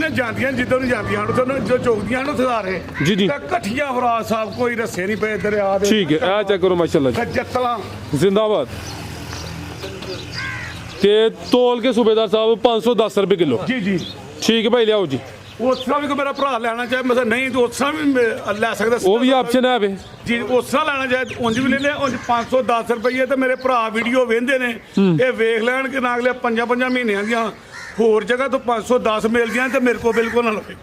ਨੇ ਜਾਂਦੀਆਂ ਜਿੱਦੋਂ ਨੂੰ ਜਾਂਦੀਆਂ ਹਨ ਉੱਥੇ ਜੋ ਚੌਕਦੀਆਂ ਹਨ ਸਾਰੇ ਜੀ ਜੀ ਇਕੱਠੀਆਂ ਫਰਾਜ਼ ਸਾਹਿਬ ਕੋਈ ਰਸੇ ਨਹੀਂ ਪਏ ਦਰਿਆ ਦੇ ਠੀਕ ਹੈ ਇਹ ਚੈੱਕ ਕਰੋ ਮਾਸ਼ਾਅੱਲਾ ਜੱਤਲਾਂ ਜ਼ਿੰਦਾਬਾਦ ਤੇ ਤੋਲ ਕੇ ਸੂਬੇਦਾਰ ਸਾਹਿਬ 510 ਰੁਪਏ ਕਿਲੋ ਜੀ ਜੀ ਠੀਕ ਹੈ ਭਾਈ ਲਿਆਓ ਜੀ ਉਸ ਤਰ੍ਹਾਂ ਵੀ ਕੋਈ ਮੇਰਾ ਭਰਾ ਲੈਣਾ ਚਾਹੇ ਮੈਂ ਨਹੀਂ ਤਾਂ ਉਸ ਤਰ੍ਹਾਂ ਵੀ ਲੈ ਸਕਦਾ ਉਹ ਵੀ ਆਪਸ਼ਨ ਹੈ ਵੇ ਜੀ ਉਸ ਤਰ੍ਹਾਂ ਲੈਣਾ ਚਾਹੇ ਉਂਝ ਵੀ ਲੈ ਲਿਆ ਉਂਝ 510 ਰੁਪਏ ਤੇ ਮੇਰੇ ਭਰਾ ਵੀਡੀਓ ਵੇਖਦੇ ਨੇ ਇਹ ਵੇਖ ਲੈਣ ਕਿ ਨਾ ਅਗਲੇ 5 ਮਹੀਨਿਆਂ ਦੀਆਂ ਹੋਰ ਜਗ੍ਹਾ ਤੋਂ 510 ਮਿਲਦੀਆਂ ਤੇ ਮੇਰੇ ਕੋਲ ਬਿਲਕੁਲ ਨਾ ਲਵੇ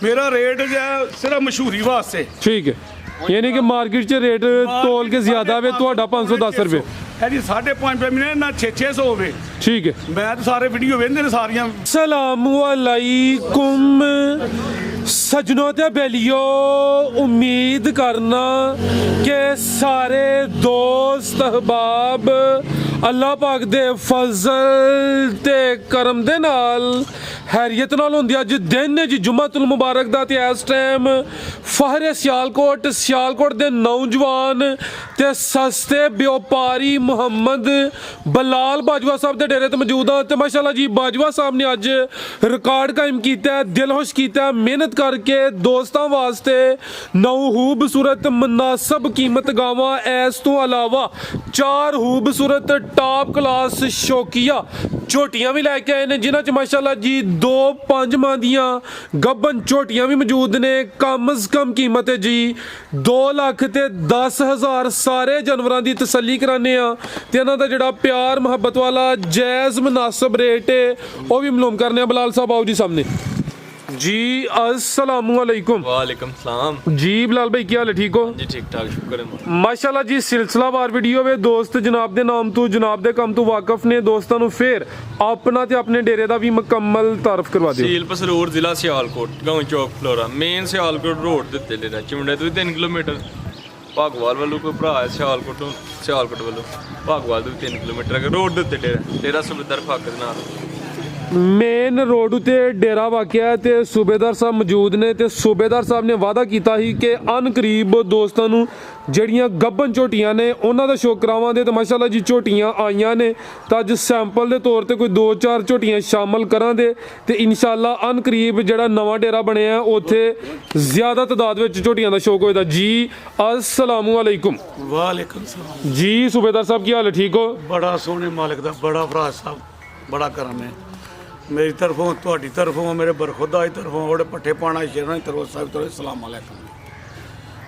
ਮੇਰਾ ਰੇਟ ਜਿਹਾ ਸਿਰਫ ਮਸ਼ਹੂਰੀ ਵਾਸਤੇ ਠੀਕ ਹੈ यानी कि मार्केट च रेट तोल के ज्यादा वे तो 510 रुपए है जी 5.5 महीने ना 600 होवे ठीक है मैं तो सारे वीडियो वेंदे ने सारियां सलाम वालेकुम सजनों ते बेलियो उम्मीद करना कि सारे दोस्त अहबाब अल्लाह पाक दे फजल ते करम दे नाल हैरियत नाल होंदी अज दिन जी जुम्मतुल मुबारक दा ते इस टाइम फहरे सियालकोट दे नौजवान ते सस्ते व्यापारी मुहम्मद बलाल बाजवा साहब दे डेरे ते मौजूद हां ते माशाअल्लाह जी बाजवा साहब ने अज रिकॉर्ड कायम कीता है दिल खुश कीता है मेहनत करके दोस्तां वास्ते खूबसूरत मुनासब कीमत गावां इस तो अलावा 4 खूबसूरत टॉप क्लास शौकिया झोटियां भी लैके आए ने जिन्हां च माशाअल्लाह जी 2-5 माह दियां गब्बन झोटियां भी मौजूद ने कम अज कम कीमत है जी 2,10,000 सारे जानवरां दी तसल्ली कराने आ ते इन्हां दा जिहड़ा प्यार मुहब्बत वाला जायज़ मुनासिब रेट है वो भी मालूम करने आ बिलाल साहब आओ जी सामने जी अस्सलाम वालेकुम वालेकुम सलाम जी बिलाल भाई क्या हाल है ठीक हो जी ठीक ठाक शुक्र है माशाल्लाह जी सिलसिलावार वीडियो वे दोस्त जनाब दे नाम तो जनाब दे काम तो वाकफ ने दोस्तां नु फिर अपना ते अपने डेरे दा भी मुकम्मल तारफ करवा दियो सील पसरूर जिला सियालकोट गांव चौक फ्लोरा मेन सियालकोट रोड दे उत्ते लेना चिमड़े तो 3 किलोमीटर भागवाल वालों कोई भरा है सियालकोट वालों भागवाल तो 3 किलोमीटर अगर रोड दे उत्ते डेरा सुबेदार फाक दे नाल मेन रोड उत्ते डेरा वाकिया ते सूबेदार साहब मौजूद ने ते सूबेदार साहब ने वादा कीता ही कि अन करीब दोस्तां नु जड़ियां गब्बन झोटियां ने उन्हां दा शो करावांगे ते माशाअल्लाह जी झोटियां आईयां ने तां अज सैंपल दे तौर ते कोई 2-4 झोटियां शामिल करांगे ते इंशाअल्लाह अन करीब जेड़ा नवां डेरा बनिया उत्थे ज़्यादा तादाद विच झोटियां दा शौक होएगा जी अस्सलाम वालेकुम वालेकुम सलाम जी सूबेदार साहब की हाल है ठीक हो बड़ा सोहने मालिक दा बड़ा फराज साहब बड़ा करम है मेरी तरफों तुहाडी तरफों मेरे बरखुदा की तरफों ओड़े पट्ठे पाना शेरां की तरफों सब तरफ सलाम अलैकुम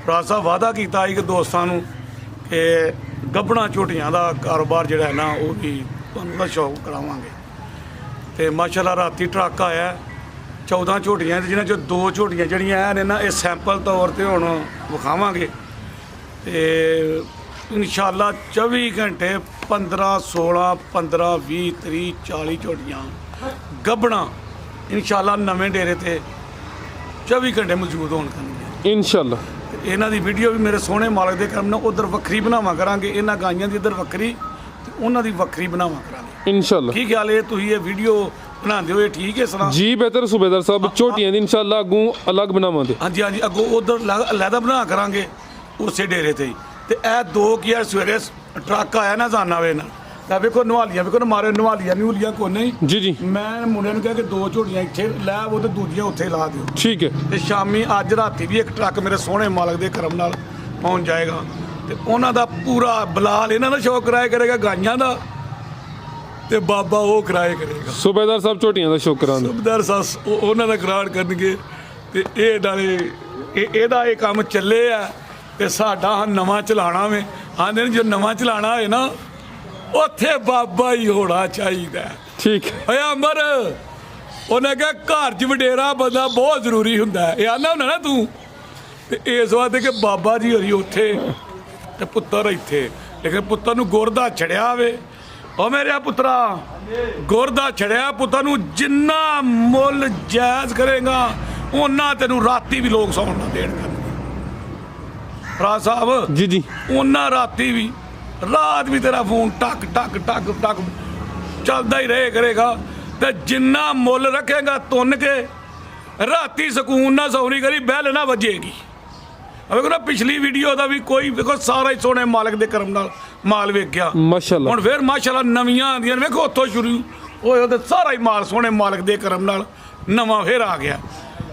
फराज साहब वादा किया कि दोस्तों कि गब्बना झोटियां का कारोबार जिहड़ा है ना वो भी तुहानूं दा शौक करावांगे ते माशाअल्लाह राती ट्रक आया 14 झोटियां जिन्हां चों 2 झोटियां जिहड़ियां ने ना ये सैंपल तौर ते हुण विखावांगे ते इंशाअल्लाह 24 घंटे 15 16 15 20 30 40 झोटियां गब्बना इंशाअल्लाह नवें डेरे ते 24 घंटे मौजूद होण करनगे इंशाअल्लाह इन्हां दी वीडियो भी मेरे सोहने मालक दे करम नाल उधर वक्री बनावा करांगे इन्हां गाइयां दी इधर वक्री ते उन्हां दी वक्री बनावा करांगे इंशाअल्लाह की ख्याल है तुसीं ये वीडियो बनांदे हो ठीक है सलाह जी बेहतर सूबेदार साहब झोटियां दी इंशाअल्लाह अगों अलग बनावांगे हाँ जी अगों उधर अलहदा बना करांगे उस डेरे ते ते ए 2 की सवेरे ट्रक आया ना जाना वे ना वेखो नवालियां वेखो मारे नवालियां नूलियां को नहीं जी जी मैं मुंडे नूं कहा कि 2 झोटियां इत्थे लै वो ते दूजियां उत्थे ला दिओ ठीक है ते शामी अज राती भी एक ट्रक मेरे सोहने मालक दे करम नाल पहुंच जाएगा ते उन्हां दा पूरा बलाल इन्हां दा शौक कराया करेगा गाइयां दा ते बाबा वो कराया करेगा सूबेदार साहब झोटियां दा शौक करांदे सूबेदार साहब उन्हां दा करार करनगे ते इह नाले इहदा इह काम ਚੱਲੇ आ ते साडा नवां चलाना वे आंदे ने जो नवां चलाना होए ना ਉੱਥੇ ਬਾਬਾ ਹੀ ਹੋਣਾ ਚਾਹੀਦਾ ਠੀਕ ਓਏ ਅਮਰ ਉਹਨੇ ਕਿਹਾ ਘਰ 'ਚ ਵਡੇਰਾ ਬੰਦਾ ਬਹੁਤ ਜ਼ਰੂਰੀ ਹੁੰਦਾ ਇਹ ਆਨਾ ਹੁੰਦਾ ਨਾ ਤੂੰ ਤੇ ਇਸ ਵਾਸਤੇ ਕਿ ਬਾਬਾ ਜੀ ਹੋਰੀ ਉੱਥੇ ਤੇ ਪੁੱਤਰ ਇੱਥੇ ਲੇਕਿਨ ਪੁੱਤਰ ਨੂੰ ਗੁਰਦਾ ਛੜਿਆ ਵੇ ਓ ਮੇਰੇ ਪੁੱਤਰਾ ਗੁਰਦਾ ਛੜਿਆ ਪੁੱਤਰ ਨੂੰ ਜਿੰਨਾ ਮੁੱਲ ਜਾਇਜ਼ ਕਰੇਗਾ ਉਹਨਾਂ ਤੈਨੂੰ ਰਾਤੀ ਵੀ ਲੋਕ ਸੌਣ ਨਾ ਦੇਣਗੇ ਫਰਾਜ਼ ਸਾਹਿਬ ਜੀ ਜੀ ਉਹਨਾਂ ਰਾਤੀ ਵੀ रात भी तेरा फोन टक टक टक टक चलता ही रहे करेगा तो जिन्ना मुल रखेगा तुन के राती सुकून ना सौनी करी बैल ना वजेगी देखो ना पिछली वीडियो का भी कोई देखो सारा ही सोने मालिक के करम नाल माल वेख्या माशाअल्लाह हुण फिर माशाअल्लाह नवीं आंदियां वेखो उत्थों शुरू होए ते सारा ही माल सोने मालिक के करम नाल ਨਵਾਂ ਫੇਰ ਆ ਗਿਆ।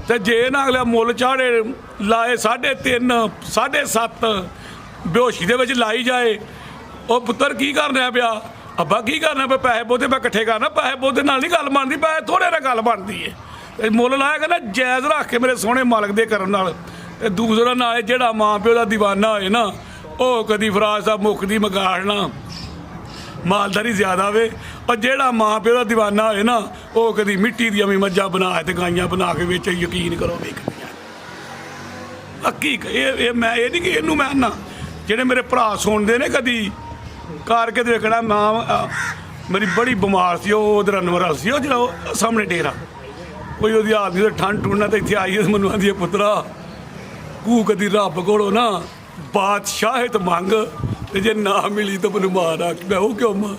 ਤੇ ਜੇ ਨਾ ਅਗਲਾ ਮੁੱਲ ਚਾੜੇ ਲਾਏ 3.5 7.5 ਬੇਹੋਸ਼ੀ ਦੇ ਵਿੱਚ ਲਾਈ ਜਾਏ, ਉਹ ਪੁੱਤਰ ਕੀ ਕਰਨਾ ਪਿਆ, ਅੱਬਾ ਕੀ ਕਰਨਾ ਪਿਆ, ਪੈਸੇ ਬਹੁਤੇ ਮੈਂ ਇਕੱਠੇ ਕਰਨਾ, ਪੈਸੇ ਬਹੁਤੇ ਨਾਲ ਨਹੀਂ ਗੱਲ ਬਣਦੀ, ਪੈਸੇ ਥੋੜੇ ਨਾਲ ਗੱਲ ਬਣਦੀ ਹੈ। ਤੇ ਮੁੱਲ ਲਾਇਆ ਕਹਿੰਦਾ ਜਾਇਜ਼ ਰੱਖ ਕੇ ਮੇਰੇ ਸੋਹਣੇ ਮਾਲਕ ਦੇ ਕਰਨ ਨਾਲ। ਤੇ ਦੂਸਰਾ ਨਾਲ ਜਿਹੜਾ ਮਾਂ ਪਿਓ ਦਾ ਦੀਵਾਨਾ ਹੋਏ ਨਾ, ਉਹ ਕਦੀ ਫਰਾਜ਼ ਸਾਹਿਬ ਮੁੱਕਦੀ ਮਗਾੜਨਾ ਮਾਲਦਾਰੀ ਜ਼ਿਆਦਾ ਵੇ, ਪਰ ਜਿਹੜਾ ਮਾਂ ਪਿਓ ਦਾ ਦੀਵਾਨਾ ਹੋਏ ਨਾ, ਉਹ ਕਦੀ ਮਿੱਟੀ ਦੀਆਂ ਵੀ ਮੱਝਾਂ ਬਣਾ ਤੇ ਗਾਈਆਂ ਬਣਾ ਕੇ ਵਿੱਚ ਯਕੀਨ ਕਰੋ ਵੇਖਦੀਆਂ ਅੱਕੀ। ਇਹ ਮੈਂ ਇਹ ਨਹੀਂ ਕਿ ਇਹਨੂੰ ਮੈਂ ਨਾ, ਜਿਹੜੇ ਮੇਰੇ ਭਰਾ ਸੁਣਦੇ ਨੇ ਕਦੀ ਕਰਕੇ ਤੇ ਵੇਖਣਾ। ਮਾਂ ਮੇਰੀ ਬੜੀ ਬਿਮਾਰ ਸੀ, ਉਹ ਉਧਰ ਅਨਵਰ ਸੀ, ਉਹ ਜਿਹੜਾ ਉਹ ਸਾਹਮਣੇ ਡੇਰਾ, ਕੋਈ ਉਹਦੀ ਆਦਮੀ ਦਾ ਠੰਡ ਟੁੰਡਣਾ ਤੇ ਇੱਥੇ ਆਈ ਮੈਨੂੰ ਆਂਦੀ ਪੁੱਤਰਾ ਤੂੰ ਕਦੀ ਰੱਬ ਕੋਲੋਂ ਨਾ ਬਾਦਸ਼ਾਹਿਤ ਮੰਗ, ਤੇ ਜੇ ਨਾ ਮਿਲੀ ਤਾਂ ਮੈਨੂੰ ਮਾਰ ਆ। ਮੈਂ ਉਹ ਕਿਉਂ ਮਾਂ?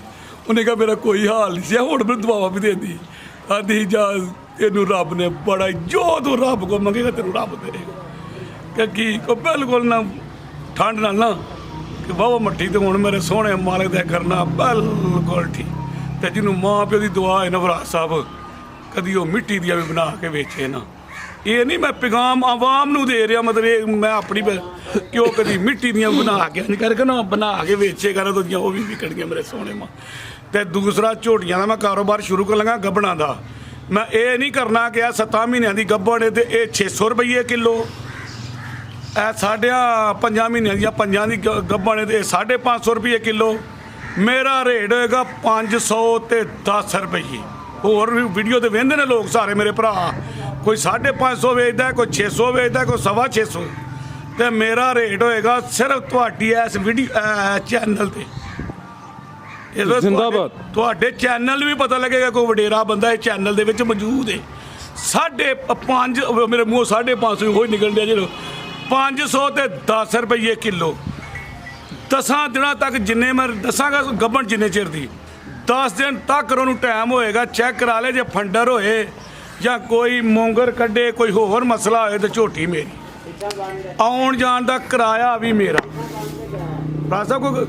ਉਹਨੇ ਕਿਹਾ ਮੇਰਾ ਕੋਈ ਹਾਲ ਨਹੀਂ ਸੀ, ਹੁਣ ਮੈਨੂੰ ਦੁਆਵਾਂ ਵੀ ਦਿੰਦੀ ਆਂਦੀ ਜਾ ਇਹਨੂੰ ਰੱਬ ਨੇ ਬੜਾ, ਜੋ ਤੂੰ ਰੱਬ ਕੋ ਮੰਗੇਗਾ ਤੈਨੂੰ ਰੱਬ ਦੇਗਾ। ਕਿ ਕੀ ਉਹ ਬਿਲਕੁਲ ਨਾ ਠੰਡ ਨਾਲ ਨਾ ਕਿ ਬਾਬਾ ਮੱਠੀ ਤੇ ਹੁਣ ਮੇਰੇ ਸੋਹਣੇ ਮਾਲਕ ਦਾ ਕਰਨਾ ਬਿਲਕੁਲ ਠੀਕ। ਤੇ ਜਿਹਨੂੰ ਮਾਂ ਪਿਓ ਦੀ ਦੁਆ ਹੈ ਨਾ ਫਰਾਜ਼ ਸਾਹਿਬ, ਕਦੀ ਉਹ ਮਿੱਟੀ ਦੀਆਂ ਵੀ ਬਣਾ ਕੇ ਵੇਚੇ ਨਾ। ਇਹ ਨਹੀਂ ਮੈਂ ਪੈਗਾਮ ਆਵਾਮ ਨੂੰ ਦੇ ਰਿਹਾ, ਮਤਲਬ ਇਹ ਮੈਂ ਆਪਣੀ ਕਿ ਉਹ ਕਦੀ ਮਿੱਟੀ ਦੀਆਂ ਬਣਾ ਕੇ ਨਹੀਂ ਕਰਕੇ ਨਾ ਬਣਾ ਕੇ ਵੇਚੇ ਕਰ ਦੂਜੀਆਂ, ਉਹ ਵੀ ਵਿਕਣਗੀਆਂ ਮੇਰੇ ਸੋਹਣੇ ਮਾਂ। ਤੇ ਦੂਸਰਾ ਝੋਟੀਆਂ ਦਾ ਮੈਂ ਕਾਰੋਬਾਰ ਸ਼ੁਰੂ ਕਰ ਲਵਾਂਗਾ ਗੱਭਣਾ ਦਾ। ਮੈਂ ਇਹ ਨਹੀਂ ਕਰਨਾ ਕਿ 7 ਮਹੀਨਿਆਂ ਦੀ ਗੱਭਣ ਤੇ ਇਹ 600 ਰੁਪਏ ਕਿਲੋ, ਇਹ 5 ਮਹੀਨਿਆਂ ਦੀਆਂ 5 ਦੀ ਗੱਭਣ ਤੇ 550 ਰੁਪਏ ਕਿਲੋ। ਮੇਰਾ ਰੇਟ ਹੋਏਗਾ 500 ਤੇ 10 ਰੁਪਏ। ਹੋਰ ਵੀ ਵੀਡੀਓ ਤੇ ਵੇਖਦੇ ਨੇ ਲੋਕ ਸਾਰੇ ਮੇਰੇ ਭਰਾ, ਕੋਈ 550 ਵੇਚਦਾ, ਕੋਈ 600 ਵੇਚਦਾ, ਕੋਈ 650। ਤੇ ਮੇਰਾ ਰੇਟ ਹੋਏਗਾ ਸਿਰਫ ਤੁਹਾਡੀ ਇਸ ਵੀਡੀਓ ਚੈਨਲ ਤੇ। ਜ਼ਿੰਦਾਬਾਦ। ਤੁਹਾਡੇ ਚੈਨਲ ਵੀ ਪਤਾ ਲੱਗੇਗਾ ਕੋਈ ਵਡੇਰਾ ਬੰਦਾ ਇਹ ਚੈਨਲ ਦੇ ਵਿੱਚ ਮੌਜੂਦ ਹੈ। 5.5 ਮੇਰੇ ਮੂੰਹ 550 ਹੋਈ ਨਿਕਲ ਡਿਆ ਜਦੋਂ 500 ਤੇ 10 ਰੁਪਏ ਕਿਲੋ। 10 ਦਿਨਾਂ ਤੱਕ ਜਿੰਨੇ ਮੈਂ ਦੱਸਾਂਗਾ ਗੱਭਣ ਜਿੰਨੇ ਚਿਰ ਦੀ 10 ਦਿਨ ਤੱਕ ਉਹਨੂੰ ਟਾਈਮ ਹੋਏਗਾ, ਚੈੱਕ ਕਰਾ ਲੈ। ਜੇ ਫੰਡਰ ਹੋਏ ਜਾਂ ਕੋਈ ਮੋਂਗਰ ਕੱਢੇ, ਕੋਈ ਹੋਰ ਮਸਲਾ ਹੋਏ ਤਾਂ ਝੋਟੀ ਮੇਰੀ, ਆਉਣ ਜਾਣ ਦਾ ਕਿਰਾਇਆ ਵੀ ਮੇਰਾ। ਰਾਸਾ ਕੋਈ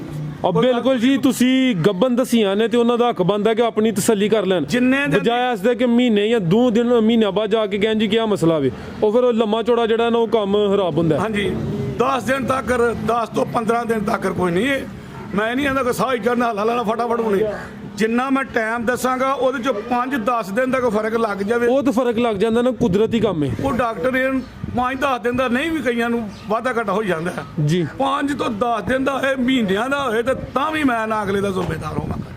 ਬਿਲਕੁਲ ਜੀ, ਤੁਸੀਂ ਗੱਬਨ ਦਸੀਆਂ ਨੇ ਤੇ ਉਹਨਾਂ ਦਾ ਹੱਕ ਬਣਦਾ ਕਿ ਆਪਣੀ ਤਸੱਲੀ ਕਰ ਲੈਣ, ਜਿੰਨੇ ਦਿਨ ਬਜਾਏ ਇਸ ਦੇ ਕਿ ਮਹੀਨੇ ਜਾਂ 2 ਦਿਨ ਮਹੀਨਿਆਂ ਬਾਅਦ ਜਾ ਕੇ ਕਹਿਣ ਜੀ ਕੀ ਮਸਲਾ ਵੇ, ਉਹ ਫਿਰ ਉਹ ਲੰਮਾ ਚੌੜਾ ਜਿਹੜਾ ਨਾ ਉਹ ਕੰਮ ਖਰਾਬ ਹੁੰਦਾ। ਹਾਂਜੀ 10 ਦਿਨ ਤੱਕ, 10 ਤੋਂ 15 ਦਿਨ ਤੱਕ ਕੋਈ ਨਹੀਂ ਹੈ। ਮੈਂ ਨਹੀਂ ਆਂਦਾ ਕਿ ਸਾਹ ਹੀ ਚੜਨਾ ਹਲਾ ਫਟਾਫਟ ਹੋਣੀ। ਜਿੰਨਾ ਮੈਂ ਟਾਈਮ ਦੱਸਾਂਗਾ ਉਹਦੇ ਚ 5-10 ਦਿਨ ਤੱਕ ਫਰਕ ਲੱਗ ਜਾਵੇ, ਉਹ ਤਾਂ ਫਰਕ ਲੱਗ ਜਾਂਦਾ ਨਾ, ਕੁਦਰਤੀ ਕੰਮ ਹੈ। ਉਹ ਡਾਕਟਰ ਇਹ 5-10 ਦਿਨ ਦਾ ਨਹੀਂ ਵੀ ਕਈਆਂ ਨੂੰ ਵਾਧਾ ਘਟਾ ਹੋ ਜਾਂਦਾ ਹੈ ਜੀ। 5 ਤੋਂ 10 ਦਿਨ ਦਾ ਹੋਏ, ਮਹੀਨਿਆਂ ਦਾ ਹੋਏ, ਤੇ ਤਾਂ ਵੀ ਮੈਂ ਨਾ ਅਗਲੇ ਦਾ ਜ਼ਿੰਮੇਦਾਰ ਹੋਵਾਂਗਾ।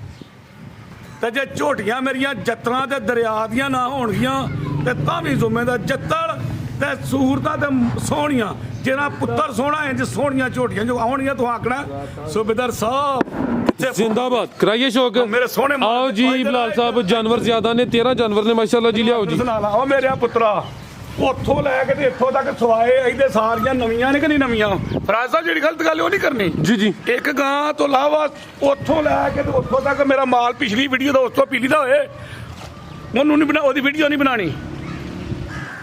ਤੇ ਜੇ ਝੋਟੀਆਂ ਮੇਰੀਆਂ ਜੱਤਰਾਂ ਤੇ ਦਰਿਆ ਦੀਆਂ ਨਾ ਹੋਣਗੀਆਂ ਤੇ ਤਾਂ ਵੀ ਜ਼ਿੰਮੇਦਾਰ। ਜੱਤਲ ਤੇ ਸੂਰਤਾਂ ਤੇ ਸੋਹਣੀਆਂ, ਜਿਹੜਾ ਪੁੱਤਰ ਸੋਹਣਾ ਇੰਜ ਸੋਹਣੀਆਂ ਝੋਟੀਆਂ ਜੋ ਆਉਣਗੀਆਂ ਤੂੰ ਆਖਣਾ ਸੂਬੇਦਾਰ ਸਾਹਿਬ ਜ਼ਿੰਦਾਬਾਦ। ਕਰਾਈਏ ਸ਼ੌਕ ਮੇਰੇ ਸੋਹਣੇ ਆਓ ਜੀ ਬਲਾਲ ਸਾਹਿਬ। ਜਾਨਵਰ ਜ਼ਿਆਦਾ ਨੇ, 13 ਜਾਨਵਰ ਨੇ ਮਾਸ਼ਾਅੱਲਾ ਜੀ। ਲਿਆਓ ਜੀ। ਉਹ ਮੇਰਿਆ ਪੁੱਤਰਾ ਉੱਥੋਂ ਲੈ ਕੇ ਤੇ ਇੱਥੋਂ ਤੱਕ ਸਵਾਏ ਇਹਦੇ ਸਾਰੀਆਂ ਨਵੀਆਂ ਨੇ ਕਿ ਨਹੀਂ ਨਵੀਆਂ? ਫਰਾਜ਼ ਸਾਹਿਬ ਜਿਹੜੀ ਗਲਤ ਗੱਲ ਉਹ ਨਹੀਂ ਕਰਨੀ ਜੀ ਜੀ। ਇੱਕ ਗਾਂ ਤੋਂ ਇਲਾਵਾ ਉੱਥੋਂ ਲੈ ਕੇ ਤੇ ਉੱਥੋਂ ਤੱਕ ਮੇਰਾ ਮਾਲ ਪਿਛਲੀ ਵੀਡੀਓ ਦਾ ਉਸ ਤੋਂ ਪੀਲੀ ਦਾ ਹੋਏ, ਉਹਨੂੰ ਨਹੀਂ ਬਣਾ, ਉਹਦੀ ਵੀਡੀਓ ਨਹੀਂ ਬਣਾਣੀ।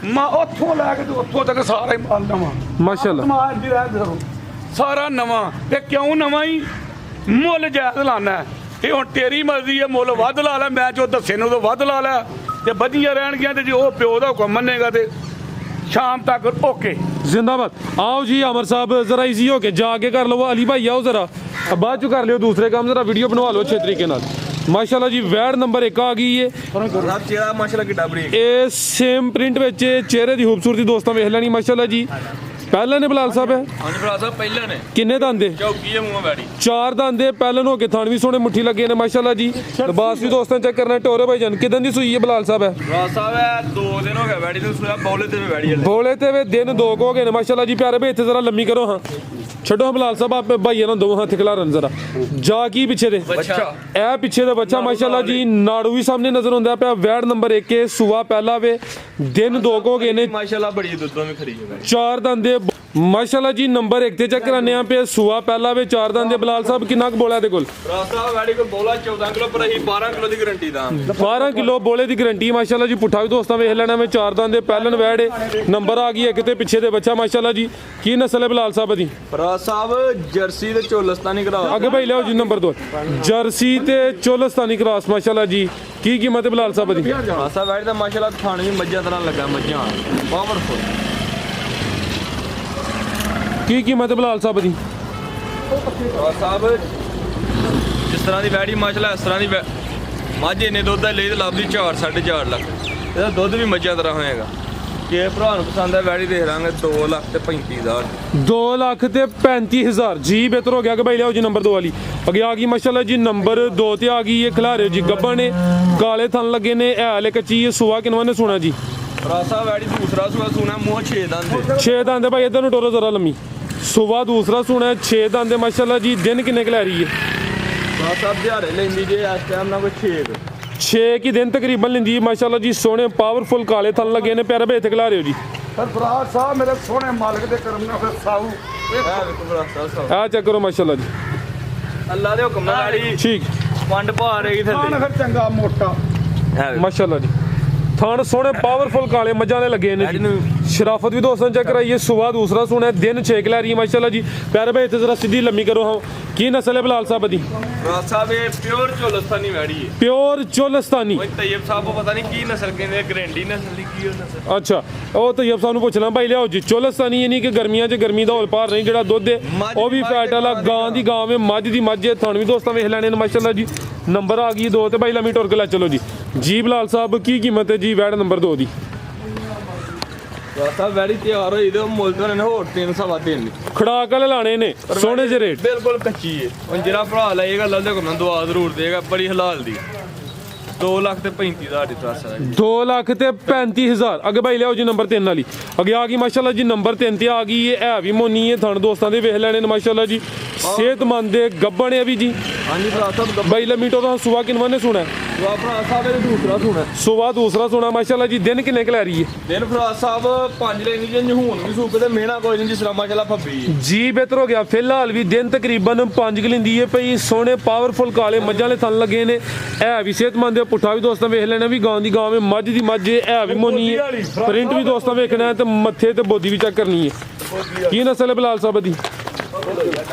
ਮੈਂ ਉੱਥੋਂ ਲੈ ਕੇ ਤੇ ਉੱਥੋਂ ਤੱਕ ਸਾਰਾ ਹੀ ਮਾਲ ਨਵਾਂ ਮਾਸ਼ਾਅੱਲਾ। ਮਾਲ ਦੀ ਰਹਿ ਕਰੋ ਸਾਰਾ ਨਵਾਂ। ਤੇ ਕਿਉਂ ਨਵਾਂ ਹੀ? ਮੁੱਲ ਜਾਇਜ਼ ਲਾਣਾ। ਇਹ ਹੁਣ ਤੇਰੀ ਮਰਜ਼ੀ ਹੈ, ਮੁੱਲ ਵੱਧ ਲਾ ਲੈ, ਮੈਂ ਜੋ ਦੱਸੇ ਨੂੰ ਤੋਂ ਵੱਧ ਲਾ ਲੈ ਤੇ ਵਧੀਆਂ ਰਹਿਣਗੀਆਂ। ਤੇ ਜੇ ਉਹ ਪਿਓ ਦਾ ਹੁਕਮ ਮੰਨੇਗਾ ਤੇ ਸ਼ਾਮ ਤੱਕ ਓਕੇ। ਜ਼ਿੰਦਾਬਾਦ। आओ जी अमर साहब, जरा इजी हो के जाके कर लो। अली भाई आओ जरा, बाद चो कर लियो दूसरे काम, जरा वीडियो बनवा लो अच्छे तरीके नाल। माशाल्लाह जी वैड नंबर 1 आ गई है। ਮਾਸ਼ਾਅੱਲਾ ਕਿੱਡਾ ਬਰੀਕ। ਇਹ ਸੇਮ ਪ੍ਰਿੰਟ ਵਿੱਚ ਚਿਹਰੇ ਦੀ ਖੂਬਸੂਰਤੀ ਦੋਸਤਾਂ ਵੇਖ ਲੈਣੀ ਮਾਸ਼ਾਅੱਲਾ ਜੀ। ਪਹਿਲਾਂ ਨੇ ਬਲਾਲ ਸਾਹਿਬ ਹੈ ਹਾਂਜੀ ਭਰਾ ਸਾਹਿਬ ਪਹਿਲਾਂ ਨੇ ਕਿੰਨੇ ਦੰਦ ਦੇ? ਚੌਕੀ ਹੈ ਮੂੰਹ ਵੈੜੀ 4 ਦੰਦ ਦੇ ਪਹਿਲਾਂ ਹੋ ਕੇ ਥਣ ਵੀ ਸੋਹਣੇ ਮੁੱਠੀ ਲੱਗੇ ਨੇ ਮਾਸ਼ਾਅੱਲਾ ਜੀ। ਲਿਬਾਸ ਵੀ ਦੋਸਤਾਂ ਚੈੱਕ ਕਰਨਾ। ਟੋਰੇ ਭਾਈ ਜਾਨ ਕਿਦਾਂ ਦੀ ਸੂਈ ਹੈ ਬਲਾਲ ਸਾਹਿਬ ਹੈ? ਭਰਾ ਸਾਹਿਬ ਹੈ 2 ਦਿਨ ਹੋ ਗਏ ਵੈੜੀ ਨੂੰ ਸੂਆ, ਬੌਲੇ ਤੇ ਵੀ ਵੈੜੀ ਹੈ। ਬੋਲੇ ਤੇ ਵੇ ਦਿਨ 2 ਹੋ ਗਏ ਨੇ ਮਾਸ਼ਾਅੱਲਾ ਜੀ। ਪਿਆਰੇ ਭਾਈ ਇੱਥੇ ਜ਼ਰਾ ਲੰਮੀ ਕਰੋ। ਹਾਂ ਛੱਡੋ ਬਲਾਲ ਸਾਹਿਬ, ਆਪੇ ਭਾਈਆਂ ਨੂੰ ਦੋ ਹੱਥ ਖਿਲਾਰਨ ਜ਼ਰਾ। ਜਾ ਕੀ ਪਿੱਛੇ ਦੇ ਅੱਛਾ ਇਹ ਪਿੱਛੇ ਦਾ ਬੱਚਾ ਮਾਸ਼ਾਅੱਲਾ ਜੀ। ਨਾੜੂ ਵੀ ਸਾਹਮਣੇ ਨਜ਼ਰ ਆਉਂਦਾ ਪਿਆ। ਵੈਡ ਨੰਬਰ 1 ਸੂਆ ਪਹਿਲਾ ਵੇ। ਦਿਨ 2 ਹੋ ਗਏ ਨੇ ਮਾਸ਼ਾਅੱਲਾ ਬੜੀ ਦੁੱਧੋਂ ਵੀ ਖਰੀ ਹੈ। 4 ਦੰਦ ਦੇ ਮਾਸ਼ਾਅੱਲਾ ਜੀ ਨੰਬਰ 1 ਤੇ ਚੈੱਕ ਕਰਾਨੇ ਆ ਪੇ ਸੂਆ ਪਹਿਲਾ ਵੇ 4 ਦੰਦ ਦੇ ਬਲਾਲ ਸਾਹਿਬ ਕਿੰਨਾ ਕੁ ਬੋਲਾ ਦੇ ਕੋਲ ਰਾਸਾ ਵੈੜੀ ਕੋ ਬੋਲਾ 14 ਕਿਲੋ ਪਰ ਅਸੀਂ 12 ਕਿਲੋ ਦੀ ਗਾਰੰਟੀ ਦਾ 12 ਕਿਲੋ ਬੋਲੇ ਦੀ ਗਾਰੰਟੀ ਮਾਸ਼ਾਅੱਲਾ ਜੀ ਪੁੱਠਾ ਵੀ ਦੋਸਤਾਂ ਵੇਖ ਲੈਣਾ ਵੇ 4 ਦੰਦ ਦੇ ਪਹਿਲਨ ਵੈੜੇ ਨੰਬਰ ਆ ਗਈ ਇੱਕ ਤੇ ਪਿੱਛੇ ਦੇ ਬੱਚਾ ਮਾਸ਼ਾਅੱਲਾ ਜੀ ਕੀ ਨਸਲ ਹੈ ਬਲਾਲ ਸਾਹਿਬ ਦੀ ਰਾਸ ਸਾਹਿਬ ਜਰਸੀ ਤੇ ਚੋਲਸਤਾਨੀ ਕਰਾ ਅੱਗੇ ਭਾਈ ਲਿਆਓ ਜੀ ਨੰਬਰ 2 ਜਰਸੀ ਤੇ ਚੋਲਸਤਾਨੀ ਕ੍ਰਾਸ ਮਾਸ਼ਾਅੱਲਾ ਜੀ ਕੀ ਕੀਮਤ ਹੈ ਬਲਾਲ ਸਾਹਿਬ ਦੀ ਰਾਸਾ ਵੈੜੀ ਦਾ ਮਾਸ਼ਾਅੱਲਾ ਖਾਣ ਵੀ ਮੱਝਾਂ ਤਰ੍ਹਾਂ ਲੱਗਾ ਮੱਝਾਂ ਪਾਵਰਫੁਲ ਕੀ ਕੀਮਤ ਹੈ ਬਲਾਲ ਸਾਹਿਬ ਦੀ ਰਾਸ ਸਾਹਿਬ ਜਿਸ ਤਰ੍ਹਾਂ ਦੀ ਵੈੜੀ ਮਾਸ਼ਾਅੱਲਾ ਇਸ ਤਰ੍ਹਾਂ ਦੀ ਮੱਝ ਇਹਨੇ ਦੁੱਧ ਦਾ ਲਈ ਤੇ ਲੱਭਦੀ 4 4.5 ਲੱਖ ਇਹਦਾ ਦੁੱਧ ਵੀ ਮੱਝਾਂ ਤਰ੍ਹਾਂ ਹੋਏਗਾ ਕਿ ਭਰਾ ਨੂੰ ਪਸੰਦ ਹੈ ਵੈੜੀ ਦੇਖ ਲਾਂਗੇ 2 ਲੱਖ ਤੇ 35,000 2 ਲੱਖ ਤੇ 35,000 ਜੀ ਬਿਹਤਰ ਹੋ ਗਿਆ ਕਿ ਭਾਈ ਲਿਆਓ ਜੀ ਨੰਬਰ 2 ਵਾਲੀ ਅੱਗੇ ਆ ਗਈ ਮਾਸ਼ਾਅੱਲਾ ਜੀ ਨੰਬਰ 2 ਤੇ ਆ ਗਈ ਇਹ ਖਿਲਾਰੇ ਜੀ ਗੱਬਾ ਨੇ ਕਾਲੇ ਥਣ ਲੱਗੇ ਨੇ ਐਲੇ ਕੱਚੀ ਇਹ ਸੁਆ ਕਿਨਵਾ ਨੇ ਸੁਣਾ ਜੀ ਰਾਸਾ ਵੈੜੀ ਦੂਸਰਾ ਸੂਆ ਸੁਣਾ ਮੂੰਹ 6 ਦੰਦ 6 ਦੰਦ ਦੇ ਭਾਈ ਇਧਰ ਨੂੰ ਟੋਰੋ ਜ਼ਰਾ ਲੰਮੀ ਸੁਬਾ ਦੂਸਰਾ ਸੁਣਾ 6 ਦੰਦ ਦੇ ਮਾਸ਼ਾਅੱਲਾ ਜੀ ਦਿਨ ਕਿੰਨੇ ਕੁ ਲੈ ਰਹੀ ਹੈ ਰਾਸਾ ਦਿਹਾੜੇ ਲੈਂਦੀ ਜੇ ਇਸ ਟਾਈਮ ਨਾਲ ਕੋਈ 6 ਕੀ ਦਿਨ ਤਕਰੀਬਨ ਲੈਂਦੀ ਹੈ ਮਾਸ਼ਾਅੱਲਾ ਜੀ ਸੋਹਣੇ ਪਾਵਰਫੁਲ ਕਾਲੇ ਥਣ ਲੱਗੇ ਨੇ ਪਿਆਰੇ ਭੇਤ ਖਿਲਾ ਰਹੇ ਹੋ ਜੀ ਸਰਫਰਾਜ਼ ਸਾਹਿਬ ਮੇਰੇ ਸੋਹਣੇ ਮਾਲਕ ਦੇ ਕਰਮ ਨਾਲ ਫਿਰ ਸਾਊ ਆ ਚੈੱਕ ਕਰੋ ਮਾਸ਼ਾਅੱਲਾ ਜੀ ਅੱਲਾ ਦੇ ਹੁਕਮ ਨਾਲ ਵੈੜੀ ਠੀਕ ਪੰਡ ਪਾ ਰਹੀ ਖਾਣ ਥੱਲੇ ਫਿਰ ਚੰਗਾ ਮੋਟਾ ਮਾਸ਼ਾਅੱਲਾ ਜੀ ਥਣ ਸੋਹਣੇ ਪਾਵਰਫੁਲ ਕਾਲੇ ਮੱਝਾਂ ਦੇ ਲੱਗੇ ਨੇ ਜੀ ਸ਼ਰਾਫਤ ਵੀ ਦੋਸਤਾਂ ਚੈੱਕ ਕਰਾਈਏ ਸੁਬਾ ਦੂਸਰਾ ਸੁਣਾ ਦਿਨ 6 ਲੈ ਰਹੀ ਹੈ ਮਾਸ਼ਾਅੱਲਾ ਜੀ ਪਿਆਰੇ ਭਾਈ ਇੱਥੇ ਜ਼ਰਾ ਸਿੱਧੀ ਲੰਮੀ ਕਰੋ ਹਾਂ ਕੀ ਨਸਲ ਹੈ ਬਲਾਲ ਸਾਹਿਬ ਦੀ ਰਾਸਾ ਵੇ ਪਿਓਰ ਚੋਲਸਤਾਨੀ ਵੈੜੀ ਹੈ ਪਿਓਰ ਚੋਲਸਤਾਨੀ ਕੋਈ ਤੈਯਬ ਸਾਹਿਬ ਨੂੰ ਪਤਾ ਨਹੀਂ ਕੀ ਨਸਲ ਕਹਿੰਦੇ ਗਰੰਟੀ ਨਸਲ ਦੀ ਕੀ ਉਹ ਨਸਲ ਅੱਛਾ ਉਹ ਤੈਯਬ ਸਾਹਿਬ ਨੂੰ ਪੁੱਛਣਾ ਭਾਈ ਲਿਆਓ ਜੀ ਚੋਲਸਤਾਨੀ ਇਹ ਨਹੀਂ ਕਿ ਗਰਮੀਆਂ 'ਚ ਗਰਮੀ ਦਾ ਹੌਲ ਪਾਰ ਨਹੀਂ ਜਿਹੜਾ ਦੁੱਧ ਹੈ ਉਹ ਵੀ ਫੈਟ ਵਾਲਾ ਗਾਂ ਦੀ ਗਾਂ ਵੇ ਮੱਝ ਦੀ ਮੱਝ ਹੈ ਥਣ ਵੀ ਦੋਸਤਾਂ ਵੇਖ ਲੈਣੇ ਨੇ ਮਾਸ਼ਾਅੱਲਾ ਜੀ ਨੰਬਰ ਆ ਗਈ 2 ਤੇ ਭਾਈ ਲੰਮੀ ਟੁਰ ਕੇ ਲੈ ਚਲੋ ਜੀ ਬਲਾਲ ਸਾਹਿਬ ਕੀ ਕੀਮਤ ਹੈ ਜੀ ਵੈੜ ਨੰਬਰ 2 ਦੀ ਰਾਸਾ ਵੈੜੀ ਤਿਆਰ ਹੋਈ ਤੇ ਮੁੱਲ ਤੋਂ ਨੇ ਹੋਰ 3.5 ਖੜਾਕ ਵਾਲੇ ਲਾਣੇ ਨੇ ਸੋਹਣੇ ਜਿਹੇ ਰੇਟ ਬਿਲਕੁਲ ਕੱਚੀ ਹੈ ਹੁਣ ਜਿਹੜਾ ਭਰਾ ਲਏਗਾ ਲੱਦੇ ਕੋਲ ਦੁਆ ਜ਼ਰੂਰ ਦੇਗਾ ਬੜੀ ਹਲਾਲ ਦੀ 2 ਲੱਖ ਤੇ 35,000 ਦੀ ਰਾਸਾ 2 ਲੱਖ ਤੇ 35,000 ਅੱਗੇ ਭਾਈ ਲਿਆਓ ਜੀ ਨੰਬਰ 3 ਵਾਲੀ ਅੱਗੇ ਆ ਗਈ ਮਾਸ਼ਾਅੱਲਾ ਜੀ ਨੰਬਰ 3 ਤੇ ਆ ਗਈ ਇਹ ਹੈ ਵੀ ਮੋਨੀ ਹੈ ਥਣ ਦੋਸਤਾਂ ਦੇ ਵੇਖ ਲੈਣੇ ਨੇ ਮਾਸ਼ਾਅੱਲਾ ਜੀ ਸਿਹਤਮੰਦ ਦੇ ਗੱਬਣ ਹੈ ਵੀ ਜੀ ਹਾਂਜੀ ਭਰਾ ਸਾਹਿਬ ਭਾਈ ਲਮੀਟੋ ਦਾ ਸੁਬਾ ਕਿਨਵਾ ਨੇ ਸੁਣਾ ਦੁਆ ਭਰਾ ਸਾਹਿਬ ਇਹ ਦੂਸਰਾ ਸੁਣਾ ਸੁਬਾ ਦੂਸਰਾ ਸੁਣਾ ਮਾਸ਼ਾਅੱਲਾ ਜੀ ਦਿਨ ਕਿੰਨੇ ਕੁ ਲੈ ਰਹੀ ਹੈ ਦਿਨ ਭਰਾ ਸਾਹਿਬ 5 ਲੈਣੀ ਜੇ ਹੁਣ ਵੀ ਸੂਕ ਤੇ ਮਿਹਣਾ ਕੋਈ ਨਹੀਂ ਜਿਸ ਤਰ੍ਹਾਂ ਮਾਸ਼ਾਅੱਲਾ ਫੱਬੀ ਜੀ ਬਿਹਤਰ ਹੋ ਗਿਆ ਫਿਲਹਾਲ ਵੀ ਦਿਨ ਤਕਰੀਬਨ 5 ਕਿ ਲੈਂਦੀ ਹੈ ਪਈ ਸੋਹਣੇ ਪਾਵਰਫੁਲ ਕਾਲੇ ਮੱਝਾਂ ਵਾਲੇ ਥਣ ਲੱਗੇ ਨੇ ਇਹ ਵੀ ਸਿਹਤਮੰਦ ਹੈ ਪੁੱਠਾ ਵੀ ਦੋਸਤਾਂ ਵੇਖ ਲੈਣਾ ਵੀ ਗਾਂ ਦੀ ਗਾਂ ਵੇ ਮੱਝ ਦੀ ਮੱਝ ਇਹ ਵੀ ਮੋਨੀ ਹੈ ਪ੍ਰਿੰਟ ਵੀ ਦੋਸਤਾਂ ਵੇਖਣਾ ਹੈ ਤੇ ਮੱਥੇ ਤੇ ਬੋਦੀ ਵੀ ਚੈੱਕ ਕਰਨੀ ਹੈ ਕੀ ਨਸਲ ਹੈ ਬਲਾਲ ਸਾਹਿਬ ਦੀ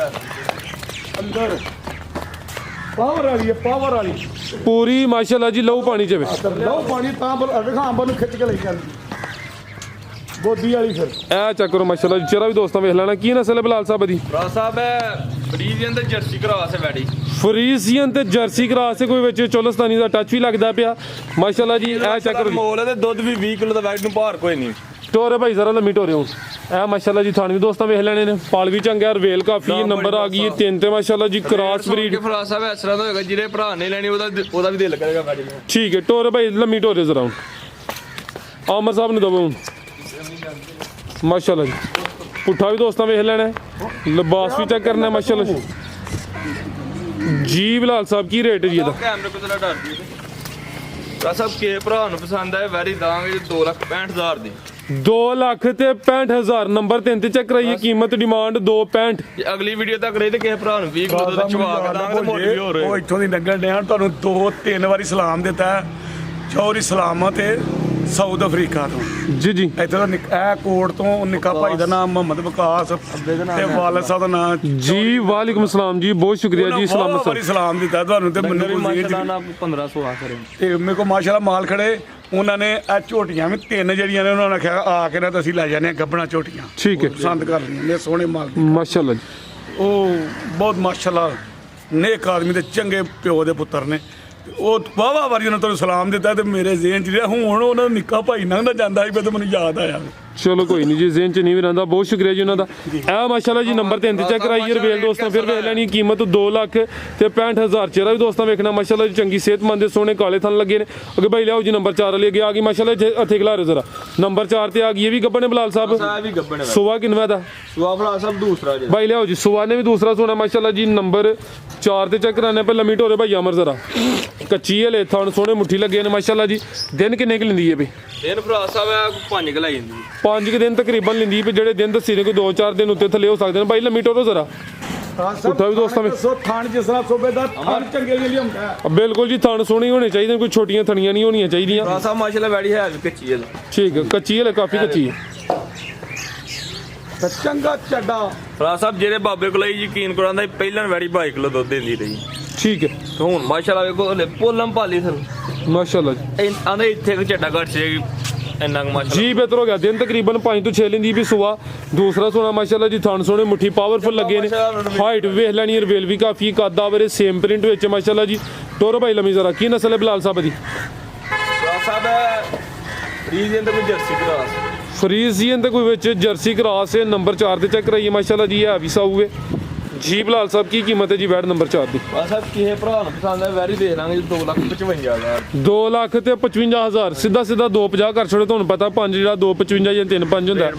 ਅੰਦਰ ਪਾਵਰ ਵਾਲੀ ਹੈ ਪਾਵਰ ਵਾਲੀ ਪੂਰੀ ਮਾਸ਼ਾਅੱਲਾ ਜੀ ਲਹੂ ਪਾਣੀ ਚ ਵੇ ਲਓ ਪਾਣੀ ਤਾਂ ਰਖਾਂ ਅੰਬਰ ਨੂੰ ਖਿੱਚ ਕੇ ਲਈ ਜਾਂਦੀ ਗੋਦੀ ਵਾਲੀ ਫਿਰ ਇਹ ਚੈੱਕ ਕਰੋ ਮਾਸ਼ਾਅੱਲਾ ਜੀ ਚਿਹਰਾ ਵੀ ਦੋਸਤਾਂ ਵੇਖ ਲੈਣਾ ਕੀ ਨਸਲ ਹੈ ਬਲਾਲ ਸਾਹਿਬ ਦੀ ਭਰਾ ਸਾਹਿਬ ਬਰੀਜ਼ੀਅਨ ਤੇ ਜਰਸੀ ਕਰਾਸ ਹੈ ਵੈੜੀ ਫਰੀਜ਼ੀਅਨ ਤੇ ਜਰਸੀ ਕਰਾਸ ਕੋਈ ਵਿੱਚ ਚੋਲਸਤਾਨੀ ਦਾ ਟੱਚ ਵੀ ਲੱਗਦਾ ਪਿਆ ਮਾਸ਼ਾਅੱਲਾ ਜੀ ਇਹ ਚੈੱਕ ਕਰੋ ਮੋਲ ਤੇ ਦੁੱਧ ਵੀ 20 ਕਿਲੋ ਦਾ ਵੈੜੀ ਨੂੰ ਭਾਰ ਕੋਈ ਨਹੀਂ ਟੋਰੇ ਭਾਈ ਜ਼ਰਾ ਲੰਮੀ ਟੋਰੇ ਹੁਣ ਇਹ ਮਾਸ਼ਾਅੱਲਾ ਜੀ ਥਾਣ ਵੀ ਦੋਸਤਾਂ ਵੇਖ ਲੈਣੇ ਨੇ ਪਾਲ ਵੀ ਚੰਗਾ ਔਰ ਵੇਲ ਕਾਫੀ ਹੈ ਨੰਬਰ ਆ ਗਈ ਹੈ 3 ਤੇ ਮਾਸ਼ਾਅੱਲਾ ਜੀ ਕ੍ਰਾਸ ਬਰੀਡ ਭਰਾ ਸਾਹਿਬ ਇਸ ਤਰ੍ਹਾਂ ਦਾ ਹੋਏਗਾ ਜਿਹੜੇ ਭਰਾ ਨੇ ਲੈਣੀ ਉਹਦਾ ਵੀ ਦਿਲ ਕਰੇਗਾ ਵੈੜੀ ਨੂੰ ਠੀਕ ਹੈ ਟੋਰੇ ਭਾਈ ਲੰਮੀ ਟੋਰੇ ਜ਼ਰਾ ਹੁਣ ਆਮਰ ਸਾਹਿਬ ਨੂੰ ਦਵੋ ਹੁਣ ਮਾਸ਼ਾਅੱਲਾ ਜੀ ਪੁੱਠਾ ਵੀ ਦੋਸਤਾਂ ਵੇਖ ਲੈਣਾ ਲਿਬਾਸ ਵੀ ਚੈੱਕ ਕਰਨਾ ਮਾਸ਼ਾਅੱਲਾ ਜੀ ਬਲਾਲ ਸਾਹਿਬ ਕੀ ਰੇਟ ਹੈ ਜੀ ਇਹਦਾ ਕੈਮਰੇ ਕੋਲ ਤੇਰਾ ਡਰਦੀ ਭਰਾ ਸਾਹਿਬ ਕੇ ਭਰਾ ਨੂੰ ਪਸੰਦ ਆਏ ਵੈੜੀ ਦਾਂਗੇ 2,65,000 ਦੀ 2 ਲੱਖ ਤੇ 65,000 ਨੰਬਰ 3 ਤੇ ਚੈੱਕ ਕਰਾਈਏ ਕੀਮਤ ਡਿਮਾਂਡ 265 ਜੇ ਅਗਲੀ ਵੀਡੀਓ ਤੱਕ ਰਹੇ ਤੇ ਕਿਸੇ ਭਰਾ ਨੂੰ 20 ਕਿਲੋ ਦਾ ਚਵਾ ਕੇ ਦਾਂਗੇ ਤੇ ਮੋਟੀ ਵੀ ਹੋ ਉਹ ਰਹੇ ਇੱਥੋਂ ਦੀ ਲੰਘਣ ਡਿਆ ਤੁਹਾਨੂੰ 2-3 ਵਾਰੀ ਸਲਾਮ ਦਿੱਤਾ ਚੌਰੀ ਸਲਾਮਤ ਹੈ ਸਾਊਥ ਅਫਰੀਕਾ ਤੋਂ ਜੀ ਜੀ ਇੱਥੇ ਦਾ ਇਹ ਕੋਟ ਤੋਂ ਨਿੱਕਾ ਭਾਈ ਦਾ ਨਾਮ ਮੁਹੰਮਦ ਵਿਕਾਸ ਤੇ ਵਾਲਦ ਸਾਹਿਬ ਦਾ ਨਾਮ ਜੀ ਵਾਲੇਕੁਮ ਸਲਾਮ ਜੀ ਬਹੁਤ ਸ਼ੁਕਰੀਆ ਜੀ ਸਲਾਮਤ ਸਰ ਸਲਾਮ ਦਿੱਤਾ ਤੁਹਾਨੂੰ ਤੇ ਮੈਨੂੰ ਕੋਈ ਮਾਸ਼ਾਅੱਲਾ ਨਾ 1500 ਕਰੇ ਤੇ ਮੇਰੇ ਕੋ ਮਾਸ਼ਾਅੱਲਾ ਮਾਲ ਖੜੇ ਉਹਨਾਂ ਨੇ ਇਹ ਝੋਟੀਆਂ ਵੀ 3 ਜਿਹੜੀਆਂ ਨੇ ਉਹਨਾਂ ਨੇ ਆਖਿਆ ਆ ਕੇ ਨਾ ਤਾਂ ਅਸੀਂ ਲੈ ਜਾਂਦੇ ਆ ਗੱਬਣਾ ਝੋਟੀਆਂ ਠੀਕ ਹੈ ਪਸੰਦ ਕਰ ਲਈਆਂ ਨੇ ਸੋਹਣੇ ਮਾਲ ਦੀ। ਮਾਸ਼ਾਅੱਲਾ ਜੀ ਉਹ ਬਹੁਤ ਮਾਸ਼ਾਅੱਲਾ ਨੇਕ ਆਦਮੀ ਤੇ ਚੰਗੇ ਪਿਓ ਦੇ ਪੁੱਤਰ ਨੇ ਉਹ ਵਾਵਾ ਵਾਰੀ ਉਹਨਾਂ ਤੋਂ ਸਲਾਮ ਦਿੱਤਾ ਤੇ ਮੇਰੇ ਜ਼ਿਹਨ 'ਚ ਰਿਹਾ ਹੁਣ ਉਹਨਾਂ ਦਾ ਨਿੱਕਾ ਭਾਈ ਲੰਘਦਾ ਜਾਂਦਾ ਸੀ ਤੇ ਮੈਨੂੰ ਯਾਦ ਆਇਆ ਚਲੋ ਕੋਈ ਨਹੀਂ ਜੀ ਜ਼ਿਹਨ ਚ ਨਹੀਂ ਵੀ ਰਹਿੰਦਾ ਬਹੁਤ ਸ਼ੁਕਰੀਆ ਜੀ ਉਹਨਾਂ ਦਾ ਇਹ ਮਾਸ਼ਾਅੱਲਾ ਜੀ ਨੰਬਰ 3 ਤੇ ਚੈੱਕ ਕਰਾਈਏ ਰਵੇਲ ਦੋਸਤਾਂ ਫਿਰ ਵੇਖ ਲੈਣੀ ਕੀਮਤ 2 ਲੱਖ ਤੇ 65,000 ਚਿਹਰਾ ਵੀ ਦੋਸਤਾਂ ਵੇਖਣਾ ਮਾਸ਼ਾਅੱਲਾ ਜੀ ਚੰਗੀ ਸਿਹਤਮੰਦ ਦੇ ਸੋਹਣੇ ਕਾਲੇ ਥਣ ਲੱਗੇ ਨੇ ਅੱਗੇ ਭਾਈ ਲਿਆਓ ਜੀ ਨੰਬਰ 4 ਵਾਲੀ ਅੱਗੇ ਆ ਗਈ ਮਾਸ਼ਾਅੱਲਾ ਜੀ ਹੱਥੇ ਖਿਲਾ ਰਹੇ ਜ਼ਰਾ ਨੰਬਰ 4 ਤੇ ਆ ਗਈ ਇਹ ਵੀ ਗੱਬਣ ਨੇ ਬਲਾਲ ਸਾਹਿਬ ਵੀ ਗੱਬਣ ਹੈ ਸੁਬਾ ਕਿੰਨਵਾ ਦਾ ਸੁਆ ਭਰਾ ਸਾਹਿਬ ਦੂਸਰਾ ਜੇ ਭਾਈ ਲਿਆਓ ਜੀ ਸੁਬਾ ਨੇ ਵੀ ਦੂਸਰਾ ਸੋਹਣਾ ਮਾਸ਼ਾਅੱਲਾ ਜੀ ਨੰਬਰ 4 ਤੇ ਚੈੱਕ ਕਰਾਣੇ ਪੇ ਲੰਮੀ ਢੋਰੇ ਭਾਈ ਅਮਰ ਜ਼ਰਾ ਕੱਚੀ ਹਲੇ ਥਣ ਸੋਹਣੇ ਮੁੱਠੀ ਲੱਗੇ ਨੇ ਮਾਸ਼ਾਅੱਲਾ ਜੀ। ਦਿਨ ਕਿੰਨੇ ਕੁ ਲੈਂਦੀ ਹੈ ਬਈ? ਦਿਨ ਭਰਾ ਸਾਹਿਬ ਆ 5 ਕਿਲਾ ਜਾਂਦੀ 5 ਕੁ ਦਿਨ ਤਕਰੀਬਨ ਲੈਂਦੀ ਵੀ ਜਿਹੜੇ ਦਿਨ ਦੱਸੀ ਨੇ ਕੋਈ 2-4 ਦਿਨ ਉੱਤੇ ਥੱਲੇ ਹੋ ਸਕਦੇ ਨੇ। ਬਾਈ ਲੰਮੀ ਟੋਰੋ ਜ਼ਰਾ ਉੱਠਾ ਵੀ ਦੋਸਤਾਂ ਵਿੱਚ ਥਾਣ ਜਿਸ ਤਰ੍ਹਾਂ ਸੋਬੇ ਦਾ ਥਾਣ ਚੰਗੇ ਲਈ ਹੁੰਦਾ ਹੈ। ਬਿਲਕੁਲ ਜੀ ਥਣ ਸੋਹਣੇ ਹੋਣੇ ਚਾਹੀਦੇ ਨੇ, ਕੋਈ ਛੋਟੀਆਂ ਥਣੀਆਂ ਨਹੀਂ ਹੋਣੀਆਂ ਚਾਹੀਦੀਆਂ। ਭਰਾ ਸਾਹਿਬ ਮਾਸ਼ਾਅੱਲਾ ਵੈੜੀ ਹੈ ਵੀ ਕੱਚੀ ਹੈ ਠੀਕ ਹੈ, ਕੱਚੀ ਹਲੇ ਕਾਫੀ ਕੱਚੀ ਹੈ। ਤੇ ਚੰਗਾ ਚੱਡਾ ਭਰਾ ਸਾਹਿਬ ਜਿਹੜੇ ਬਾਬੇ ਕੋਲ ਯਕੀਨ ਕਰਾਂਦਾ ਪਹਿਲਾਂ ਵੈੜੀ 22 ਕਿਲੋ ਦੁੱਧ ਦਿੰਦੀ ਰਹੀ ਠੀਕ ਹੈ ਤੇ ਹੁਣ ਮਾਸ਼ਾਅੱਲਾ ਵੇਖੋ ਹਲੇ ਪੋਲਮ ਪਾਲੀ ਸਰ ਮਾਸ਼ਾਅੱਲਾ ਜੀ। ਆਂਦੇ ਇੱਥੇ ਕਿ ਝੱਡਾ ਘੱਟ ਸੀ ਇੰਨਾ ਕੁ ਮਾਸ਼ਾਅੱਲਾ ਜੀ ਬਿਹਤਰ ਹੋ ਗਿਆ। ਦਿਨ ਤਕਰੀਬਨ 5 ਤੋਂ 6 ਲੈਂਦੀ ਵੀ ਸੁਆ। ਦੂਸਰਾ ਸੋਨਾ ਮਾਸ਼ਾਅੱਲਾ ਜੀ ਥਣ ਸੋਹਣੇ ਮੁੱਠੀ ਪਾਵਰਫੁਲ ਲੱਗੇ ਨੇ। ਹਾਈਟ ਵੇਖ ਲੈਣੀ ਰਵੇਲ ਵੀ ਕਾਫੀ ਕੱਦਾ ਵਰੇ ਸੇਮ ਪ੍ਰਿੰਟ ਵਿੱਚ ਮਾਸ਼ਾਅੱਲਾ ਜੀ। ਟੋਰੋ ਭਾਈ ਲੰਮੀ ਜ਼ਰਾ ਕੀ ਨਸਲ ਹੈ ਬਲਾਲ ਸਾਹਿਬ ਦੀ? ਭਰਾ ਸਾਹਿਬ ਰੀਜਨ ਤੇ ਕੋਈ ਜਰਸੀ ਕਰਾਸ ਫਰੀਜ਼ੀਅਨ ਤੇ ਕੋਈ ਵਿੱਚ ਜਰਸੀ ਕਰਾਸ ਹੈ। ਨੰਬਰ 4 ਤੇ ਚੈੱਕ ਕਰਾਈਏ ਮਾਸ਼ਾਅੱਲਾ ਜੀ। ਇਹ ਵੀ ਸਾਊਗੇ ਜੀ। ਬਲਾਲ ਸਾਹਿਬ ਕੀ ਕੀਮਤ ਹੈ ਜੀ ਵੈੜ ਨੰਬਰ 4 ਦੀ? ਭਰਾ ਸਾਹਿਬ ਕਿਸੇ ਭਰਾ ਨੂੰ ਪਸੰਦ ਹੈ ਵੈਰੀ ਦੇਖ ਲਾਂਗੇ 2,55,000 2 ਲੱਖ ਤੇ 55,000 ਸਿੱਧਾ 250 ਕਰ ਛੋੜੇ। ਤੁਹਾਨੂੰ ਪਤਾ 5 ਜਿਹੜਾ 255 ਜਾਂ 3-5 ਹੁੰਦਾ,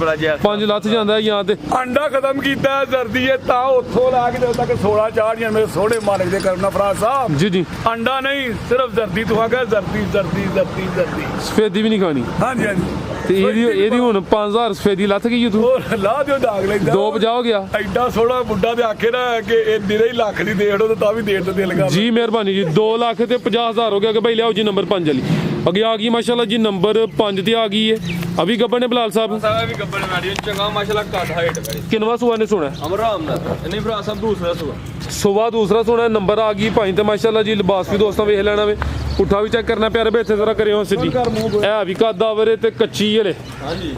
5 ਲੱਖ ਜਾਂਦਾ ਹੈ ਜਾਂ ਤੇ ਅੰਡਾ ਖਤਮ ਕੀਤਾ ਜ਼ਰਦੀ ਹੈ ਤਾਂ ਉੱਥੋਂ ਲਾ ਕੇ ਜਦੋਂ ਤੱਕ 16 ਚਾੜੀਆਂ ਮੇਰੇ ਸੋਹਣੇ ਮਾਲਕ ਦੇ ਕਰਨਾ ਫਰਾ ਸਾਹਿਬ। ਜੀ ਜੀ ਅੰਡਾ ਨਹੀਂ ਸਿਰਫ ਜ਼ਰਦੀ ਤੂੰ ਆ ਗਿਆ ਜ਼ਰਦੀ ਜ਼ਰਦੀ ਜ਼ਰਦੀ ਜ਼ਰਦੀ। ਸਫੇਦੀ ਵੀ ਨਹੀਂ ਖਾਣੀ ਹਾਂਜੀ ਹਾਂਜੀ ਤੇ ਇਹਦੀ ਹੁਣ 5,000 ਸਫੇਦੀ ਲੱਥ ਗਈ ਤੂੰ ਉਹ ਲਾ ਦਿਓ ਦਾਗ ਲੈਂਦਾ 250 ਹੋ ਗਿਆ ਐਡਾ ਸੋਹਣਾ ਬੁੱਢਾ ਤੇ ਆਖੇ ਨਾ ਕਿ ਇਹ ਨਿਰੇ ਹੀ ਲੱਖ ਦੀ ਦੇੜ ਉਹ ਤਾਂ ਵੀ ਦੇੜ ਤੇ ਦਿਲ ਕਰ ਜੀ। ਮਿਹਰਬਾਨੀ ਜੀ। 2 ਲੱਖ ਤੇ 50,000 ਹੋ ਗਿਆ ਕਿ ਭਾਈ ਲਿਆਓ ਜੀ ਨੰਬਰ 5 ਵਾਲੀ ਅੱਗੇ ਆ ਗਈ ਮਾਸ਼ਾਅੱਲਾ ਜੀ। ਨੰਬਰ 5 ਤੇ ਆ ਗਈ ਹੈ ਅਭੀ ਗੱਬਰ ਨੇ ਬਲਾਲ ਸਾਹਿਬ। ਸਾਹਿਬ ਵੀ ਗੱਬਰ ਵੈੜੀ ਚੰਗਾ ਮਾਸ਼ਾਅੱਲਾ ਕੱਟ ਹਾਈਟ ਕਰੀ ਕਿੰਨਵਾ ਸੁਆ ਨੇ ਸੁਣਾ? ਅਮਰਾਮ ਦਾ ਨਹੀਂ ਭਰਾ ਸਾਹਿਬ ਦੂਸਰਾ ਸੁਆ ਸੁਬਾ ਦੂਸਰਾ ਸੁਣਾ। ਨੰਬਰ ਆ ਗਈ 5 ਤੇ ਮਾਸ਼ਾਅੱਲਾ ਜੀ। ਲਿਬਾਸ ਵੀ ਦੋਸਤਾਂ ਵੇਖ ਲੈਣਾ ਵੇ। ਪੁੱਠਾ ਵੀ ਚੈੱਕ ਕਰਨਾ ਪਿਆਰੇ ਬੇਥੇ ਜ਼ਰਾ ਕਰਿਓ ਸਿੱਧੀ। ਇਹ ਵੀ ਕੱਦਾ ਵਰੇ ਤੇ ਕੱਚੀ ਹਲੇ ਹਾਂਜੀ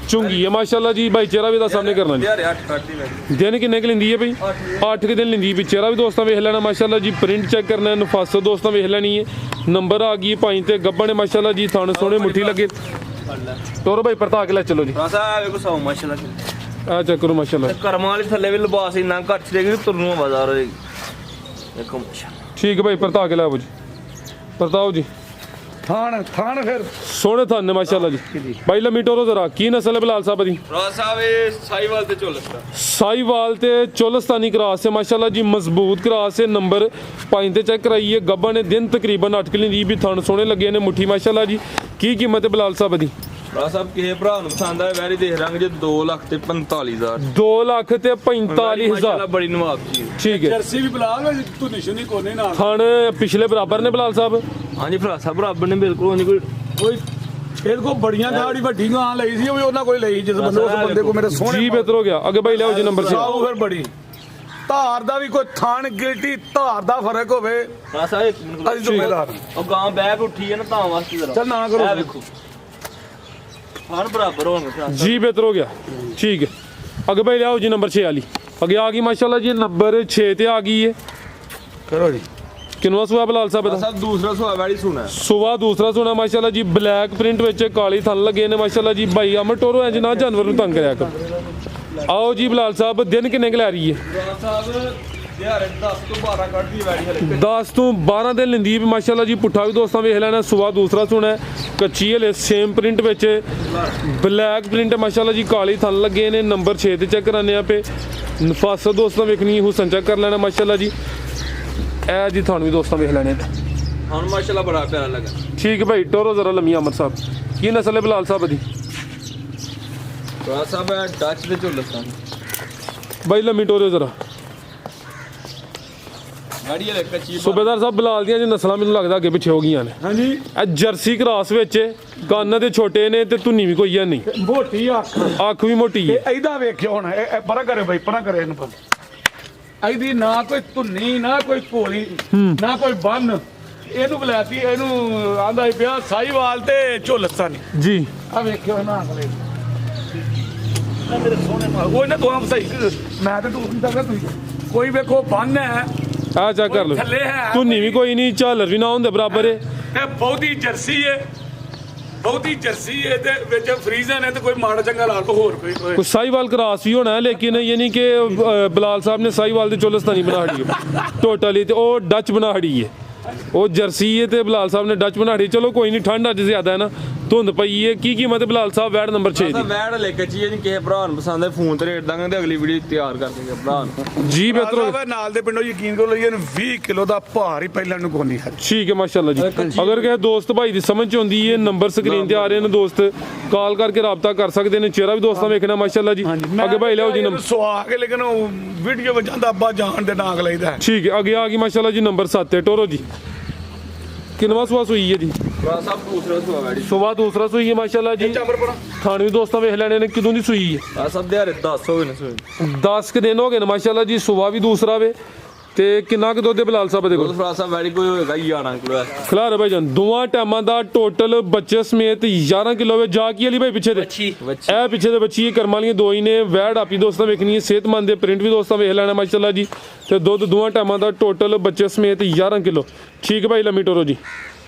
ਚੁੰਗੀ ਹੈ ਮਾਸ਼ਾਅੱਲਾ ਜੀ। ਭਾਈ ਚਿਹਰਾ ਵੀ ਦਾ ਸਾਹਮਣੇ ਕਰਨਾ ਜੀ। ਯਾਰ 8 ਦੀ ਵੈੜੀ ਦਿਨ ਕਿੰਨੇ ਕੁ ਲੈਂਦੀ ਹੈ ਭਾਈ? 8 ਕੁ ਦਿਨ ਲੈਂਦੀ ਵੀ। ਚਿਹਰਾ ਵੀ ਦੋਸਤਾਂ ਵੇਖ ਲੈਣਾ ਮਾਸ਼ਾਅੱਲਾ ਜੀ। ਪ੍ਰਿੰਟ ਚੈੱਕ ਕਰਨਾ ਨਫਾਸ ਦੋਸਤਾਂ ਵੇਖ ਲੈਣੀ ਹੈ। ਨੰਬਰ ਆ ਗਈ 5 ਤੇ ਗੱਬਣ ਨੇ ਮਾਸ਼ਾਅੱਲਾ ਜੀ। ਥਣ ਸੋਹਣੇ ਮੁੱਠੀ ਲੱਗੇ। ਤੋਰੋ ਭਾਈ ਪਰਤਾ ਕੇ ਲੈ ਚਲੋ ਜੀ। ਭਰਾ ਸਾਹਿਬ ਵੇਖੋ ਸੌ ਮਾਸ਼ਾਅੱਲਾ ਆ ਚੈੱਕ ਕਰੋ ਮਾਸ਼ਾਅੱਲਾ। ਕਰਮਾਂ ਵਾਲੀ ਥੱਲੇ ਵੀ ਲਿਬਾਸ ਇੰਨਾ ਘੱਟ ਚਲੇਗੀ ਤੁਰਨੋਂ ਬਾਜ਼ਾਰ ਹੋਏਗੀ ਦੇਖੋ ਮਾਸ਼ਾਅੱਲਾ। ਠੀਕ ਹੈ ਭਾਈ ਪਰਤਾ ਕੇ ਲਿਆਓ ਜੀ। ਪਰਤਾਓ ਜੀ। ਥਾਣ ਫਿਰ ਸੋਹਣੇ ਥਣ ਨੇ ਮਾਸ਼ਾਅੱਲਾ ਜੀ। ਭਾਈ ਲੰਮੀ ਟੋਰੋ ਜ਼ਰਾ ਕੀ ਨਸਲ ਹੈ ਬਲਾਲ ਸਾਹਿਬ ਦੀ? ਭਰਾ ਸਾਹਿਬ ਇਹ ਸਾਈਵਾਲ ਤੇ ਝੋਲਸਦਾ ਸਾਈਵਾਲ ਤੇ ਚੋਲਸਤਾਨੀ ਕਰਾਸ ਹੈ ਮਾਸ਼ਾਅੱਲਾ ਜੀ। ਮਜ਼ਬੂਤ ਕਰਾਸ ਹੈ। ਨੰਬਰ 5 ਤੇ ਚੈੱਕ ਕਰਾਈਏ। ਗੱਬਾ ਨੇ ਦਿਨ ਤਕਰੀਬਨ 8 ਕਿਲੇ ਦੀ ਵੀ ਥਣ ਸੋਹਣੇ ਲੱਗੇ ਨੇ ਮੁੱਠੀ ਮਾਸ਼ਾਅੱਲਾ ਜੀ। ਕੀ ਕੀਮਤ ਹੈ ਬਲਾਲ ਸਾਹਿਬ ਦੀ? ਭਰਾ ਸਾਹਿਬ ਕਿਸੇ ਭਰਾ ਨੂੰ ਪਸੰਦ ਆਏ ਵੈਰੀ ਦੇਖ ਲਾਂਗੇ ਜੇ 2 ਲੱਖ ਤੇ 45,000 2 ਲੱਖ ਤੇ 45,000 ਮਾਸ਼ਾਅੱਲਾ ਬੜੀ ਨਵਾਬ ਜੀ। ਠੀਕ ਹੈ। ਜਰਸੀ ਵੀ ਬੁਲਾ ਤੂੰ ਨਿਸ਼ਾਨੀ ਕੋਨੇ ਨਾਲ ਥਣ ਪਿਛਲੇ ਬਰਾਬਰ ਨੇ ਬਲਾਲ ਸਾਹਿਬ। ਹਾਂਜੀ ਭਰਾ ਸਾਹਿਬ ਰੱਬ ਨੇ ਬਿਲਕੁਲ ਨਹੀਂ ਕੋਈ ਕੋਈ ਇਹਦੇ ਕੋ ਬੜੀਆਂ ਗਾੜੀ ਵੱਡੀ ਗਾਂ ਲਈ ਸੀ ਉਹ ਵੀ ਉਹਨਾਂ ਕੋਈ ਲਈ ਜਿਸ ਬੰਦੇ ਉਸ ਬੰਦੇ ਕੋ ਮੇਰੇ ਸੋਹਣੇ ਜੀ ਬਿਹਤਰ ਹੋ ਗਿਆ। ਅੱਗੇ ਭਾਈ ਲਿਆਓ ਜੀ ਨੰਬਰ 6। ਆਓ ਫਿਰ ਬੜੀ ਧਾਰ ਦਾ ਵੀ ਕੋਈ ਥਾਣ ਗਿਲਟੀ ਧਾਰ ਦਾ ਫਰਕ ਹੋਵੇ ਭਰਾ ਸਾਹਿਬ ਇੱਕ ਮਿੰਟ ਅਸੀਂ ਜ਼ਿੰਮੇਦਾਰ ਉਹ ਗਾਂ ਬੈਗ ਉੱਠੀ ਹੈ ਨਾ ਤਾਂ ਵਾਸਤੇ ਜ਼ਰਾ ਚੱਲ ਨਾ ਕਰੋ। ਇਹ ਵੇਖੋ ਹਰ ਬਰਾਬਰ ਹੋਣਗੇ ਜੀ ਬਿਹਤਰ ਹੋ ਗਿਆ। ਠੀਕ ਹੈ। ਅੱਗੇ ਭਾਈ ਲਿਆਓ ਜੀ ਨੰਬਰ 6 ਵਾਲੀ ਅੱਗੇ ਆ ਗਈ ਮਾਸ਼ਾਅੱਲਾ ਜੀ। ਨੰਬਰ 6 ਤੇ ਆ ਗਈ ਹੈ। ਕਰੋ ਜੀ। ਕਿੰਨਵਾ ਸੁਆ ਬਲਾਲ ਸਾਹਿਬ ਦਾ? ਸਾਹਿਬ ਦੂਸਰਾ ਸੁਆ ਵੈੜੀ ਸੁਣਾ ਸੁਬਾ ਦੂਸਰਾ ਸੁਣਾ ਮਾਸ਼ਾਅੱਲਾ ਜੀ। ਬਲੈਕ ਪ੍ਰਿੰਟ ਵਿੱਚ ਕਾਲੀ ਥਣ ਲੱਗੇ ਨੇ ਮਾਸ਼ਾਅੱਲਾ ਜੀ। ਭਾਈ ਅਮਰ ਟੋਰੋ ਐ ਜਨਾ ਜਾਨਵਰ ਨੂੰ ਤੰਗ ਕਰਿਆ ਕਰ। ਆਓ ਜੀ ਬਲਾਲ ਸਾਹਿਬ ਦਿਨ ਕਿੰਨੇ ਕੁ ਲੈ ਰਹੀ ਹੈ? ਭਰਾ ਸਾਹਿਬ ਯਾਰ 10 ਤੋਂ 12 ਕੱਢਦੀ ਵੈੜੀ ਹਲੇ 10 ਤੋਂ 12 ਦਿਨ ਲੈਂਦੀ ਵੀ ਮਾਸ਼ਾਅੱਲਾ ਜੀ। ਪੁੱਠਾ ਵੀ ਦੋਸਤਾਂ ਵੇਖ ਲੈਣਾ। ਸੁਬਾ ਦੂਸਰਾ ਸੁਣਾ ਕੱਚੀ ਹਲੇ ਸੇਮ ਪ੍ਰਿੰਟ ਵਿੱਚ ਬਲੈਕ ਪ੍ਰਿੰਟ ਮਾਸ਼ਾਅੱਲਾ ਜੀ। ਕਾਲੀ ਥਣ ਲੱਗੇ ਨੇ। ਨੰਬਰ 6 ਤੇ ਚੈੱਕ ਕਰਾਨੇ ਆਪੇ। ਨਫਾਸਤ ਦੋਸਤਾਂ ਵੇਖਣੀ ਹੁਸਨ ਚੈੱਕ ਕਰ ਲੈਣਾ ਮਾਸ਼ਾਅੱਲਾ ਜੀ। ਇਹ ਜੀ ਤੁਹਾਨੂੰ ਵੀ ਦੋਸਤਾਂ ਵੇਖ ਲੈਣੇ ਹੁਣ ਮਾਸ਼ਾਅੱਲਾ ਬੜਾ ਪਿਆਰਾ ਲੱਗਾ। ਠੀਕ ਹੈ ਭਾਈ ਟੋਰੋ ਜ਼ਰਾ ਲੰਮੀ ਅਮਰ ਸਾਹਿਬ ਕੀ ਨਸਲ ਹੈ ਬਲਾਲ ਸਾਹਿਬ ਦੀ? ਭਰਾ ਸਾਹਿਬ ਡੱਚ ਦੇ ਝੋਲਸਤਾਂ ਭਾਈ ਲੰਮੀ ਟੋਰੋ ਜ਼ਰਾ। ਵੈੜੀ ਹਲੇ ਕੱਚੀ ਸੂਬੇਦਾਰ ਸਾਹਿਬ ਬਲਾਲ ਦੀਆਂ ਜੀ ਨਸਲਾਂ ਮੈਨੂੰ ਲੱਗਦਾ ਅੱਗੇ ਪਿੱਛੇ ਹੋ ਗਈਆਂ ਨੇ। ਹਾਂਜੀ ਇਹ ਜਰਸੀ ਕਰਾਸ ਵਿੱਚ ਕੰਨ ਦੇ ਛੋਟੇ ਨੇ ਤੇ ਧੁੰਨੀ ਵੀ ਕੋਈ ਹੈ ਨਹੀਂ। ਮੋਟੀ ਅੱਖ ਅੱਖ ਵੀ ਮੋਟੀ ਹੈ। ਇਹ ਇਹਦਾ ਵੇਖਿਓ ਹੁਣ ਇਹ ਪਰਾਂ ਕਰੇ ਬਈ ਪਰਾਂ ਕਰੇ ਇਹਨੂੰ ਇਹਦੀ ਨਾ ਕੋਈ ਧੁੰਨੀ ਨਾ ਕੋਈ ਭੋਲੀ ਨਾ ਕੋਈ ਬੰਨ। ਇਹਨੂੰ ਬੁਲਾਤੀ ਇਹਨੂੰ ਆਂਦਾ ਹੀ ਪਿਆ ਸਾਈਵਾਲ ਤੇ ਝੋਲਸਤਾਨੀ। ਜੀ ਆ ਵੇਖਿਓ ਨਾ ਅਗਲੇ ਮੇਰੇ ਸੋਹਣੇ ਮਾਲ ਉਹ ਨਾ ਤੂੰ ਸਹੀ ਮੈਂ ਤਾਂ ਤੂੰ ਦੱਸਦਾ ਤੁਸੀਂ ਕੋਈ ਵੇਖੋ ਬੰਨ ਹੈ ਆ ਚੈੱਕ ਕਰ ਲਓ। ਥੱਲੇ ਹੈ ਧੁੰਨੀ ਵੀ ਕੋਈ ਨਹੀਂ ਝਾਲਰ ਵੀ ਨਾ ਹੁੰਦੇ ਬਰਾਬਰ ਹੈ। ਇਹ ਬਹੁਤੀ ਜਰਸੀ ਹੈ ਬਹੁਤੀ ਜਰਸੀ ਹੈ ਤੇ ਵਿੱਚ ਫਰੀਜ਼ਨ ਹੈ ਤੇ ਕੋਈ ਮਾੜਾ ਚੰਗਾ ਲਾ ਲਓ ਹੋਰ ਕੋਈ ਸਾਈਵਾਲ ਕਰਾਸ ਵੀ ਹੋਣਾ ਹੈ ਲੇਕਿਨ ਇਹ ਨਹੀਂ ਕਿ ਬਲਾਲ ਸਾਹਿਬ ਨੇ ਸਾਈਵਾਲ ਦੀ ਚੋਲਸਤਾਨੀ ਬਣਾ ਹੜੀ ਹੈ ਟੋਟਲੀ ਤੇ ਉਹ ਡੱਚ ਬਣਾ ਹੜੀ ਹੈ। ਉਹ ਜਰਸੀ ਹੈ ਤੇ ਬਲਾਲ ਸਾਹਿਬ ਨੇ ਡੱਚ ਬਣਾ ਹੜੀ। ਚਲੋ ਕੋਈ ਨਹੀਂ ਠੰਡ ਅੱਜ ਜ਼ਿਆਦਾ ਹੈ ਨਾ ਧੁੰਦ ਪਈ ਹੈ। ਕੀ ਕੀਮਤ ਹੈ ਬਿਲਾਲ ਸਾਹਿਬ ਵੈੜ ਨੰਬਰ 6 ਸਾ ਦੀ? ਵੈੜ ਲੈ ਕੇ ਚੀਜ਼ ਨਹੀਂ ਕਿਸੇ ਭਰਾ ਨੂੰ ਪਸੰਦ ਹੈ ਫੋਨ ਤੇ ਰੇਟ ਦਾਂਗੇ ਤੇ ਅਗਲੀ ਵੀਡੀਓ ਤਿਆਰ ਕਰ ਦੇਗੇ ਭਰਾ ਨੂੰ। ਜੀ ਬਿਹਤਰ ਸਾਹਿਬ ਨਾਲ ਦੇ ਪਿੰਡੋਂ ਯਕੀਨ ਕਰੋ ਲਈ ਇਹਨੂੰ 20 ਕਿਲੋ ਦਾ ਭਾਰ ਹੀ ਪਹਿਲਾਂ ਨੂੰ ਕੋਨੀ ਹੈ। ਠੀਕ ਹੈ ਮਾਸ਼ਾਅੱਲਾ ਜੀ। ਅਗਰ ਕਿਸੇ ਦੋਸਤ ਭਾਈ ਦੀ ਸਮਝ ਚ ਆਉਂਦੀ ਹੈ ਨੰਬਰ ਸਕਰੀਨ ਤੇ ਆ ਰਹੇ ਨੇ, ਦੋਸਤ ਕਾਲ ਕਰਕੇ ਰਾਬਤਾ ਕਰ ਸਕਦੇ ਨੇ। ਚਿਹਰਾ ਵੀ ਦੋਸਤਾਂ ਵੇਖਣਾ ਮਾਸ਼ਾਅੱਲਾ ਜੀ। ਅੱਗੇ ਭਾਈ ਲਿਆਓ ਜੀ ਨੰਬਰ। ਸਵਾ ਕੇ ਲੇਕਿਨ ਉਹ ਵੀਡੀਓ ਵਿੱਚ ਜਾਂਦਾ ਅੱਬਾ ਜਾਣ ਦੇ ਨਾਗ ਲਈਦਾ। ਠੀਕ ਹੈ ਅੱਗੇ ਆ ਗਈ ਮਾਸ਼ਾਅੱਲਾ ਜੀ ਨੰਬਰ 7 ਤੇ ਟੋਰੋ ਜੀ। ਕਿੰਨਵਾਂ ਸੂਆ ਸੂਈ ਹੈ ਜੀ? ਭਰਾ ਸਾਹਿਬ ਦੂਸਰਾ ਸੁਆ ਵੈੜੀ ਸੁਬਾ ਦੂਸਰਾ ਸੂਈ ਹੈ ਮਾਸ਼ਾਅੱਲਾ ਜੀ। ਖਾਣ ਵੀ ਦੋਸਤਾਂ ਵੇਖ ਲੈਣੇ ਨੇ ਕਿਦੋਂ ਦੀ ਸੂਈ ਹੈ। ਆ ਸਭ ਦਿਹਾੜੇ 10 ਹੋ ਗਏ ਨੇ ਸੋਏ 10 ਕੁ ਦਿਨ ਹੋ ਗਏ ਨੇ ਮਾਸ਼ਾਅੱਲਾ ਜੀ। ਸੁਬਾ ਵੀ ਦੂਸਰਾ ਵੇ ਤੇ ਕਿੰਨਾ ਕੁ ਦੁੱਧ ਹੈ ਬਿਲਾਲ ਸਾਹਿਬ ਦੇ ਕੋਲ? ਭਰਾ ਸਾਹਿਬ ਵੈੜੀ ਕੋਈ ਹੋਏਗਾ 11 ਕਿਲੋ ਖਿਲਾਰ ਭਾਈ ਜਾਨ ਦੋਵਾਂ ਟਾਈਮਾਂ ਦਾ ਟੋਟਲ ਬੱਚੇ ਸਮੇਤ 11 ਕਿਲੋ ਵੇ। ਜਾ ਕੀ ਵਾਲੀ ਭਾਈ ਪਿੱਛੇ ਦੇ ਇਹ ਪਿੱਛੇ ਦੇ ਬੱਚੀ ਹੈ ਕਰਮਾਂ ਵਾਲੀਆਂ ਦੋ ਹੀ ਨੇ। ਵੈੜ ਆਪੀ ਦੋਸਤਾਂ ਵੇਖਣੀ ਹੈ, ਸਿਹਤਮੰਦ ਦੇ ਪ੍ਰਿੰਟ ਵੀ ਦੋਸਤਾਂ ਵੇਖ ਲੈਣਾ ਮਾਸ਼ਾਅੱਲਾ ਜੀ। ਤੇ ਦੁੱਧ ਦੋਵਾਂ ਟਾਈਮਾਂ ਦਾ ਟੋਟਲ ਬੱਚੇ ਸਮੇਤ 11 ਕਿਲੋ। ਠੀਕ ਹੈ ਭਾਈ ਲੰਮੀ ਟੋਰੋ ਜੀ।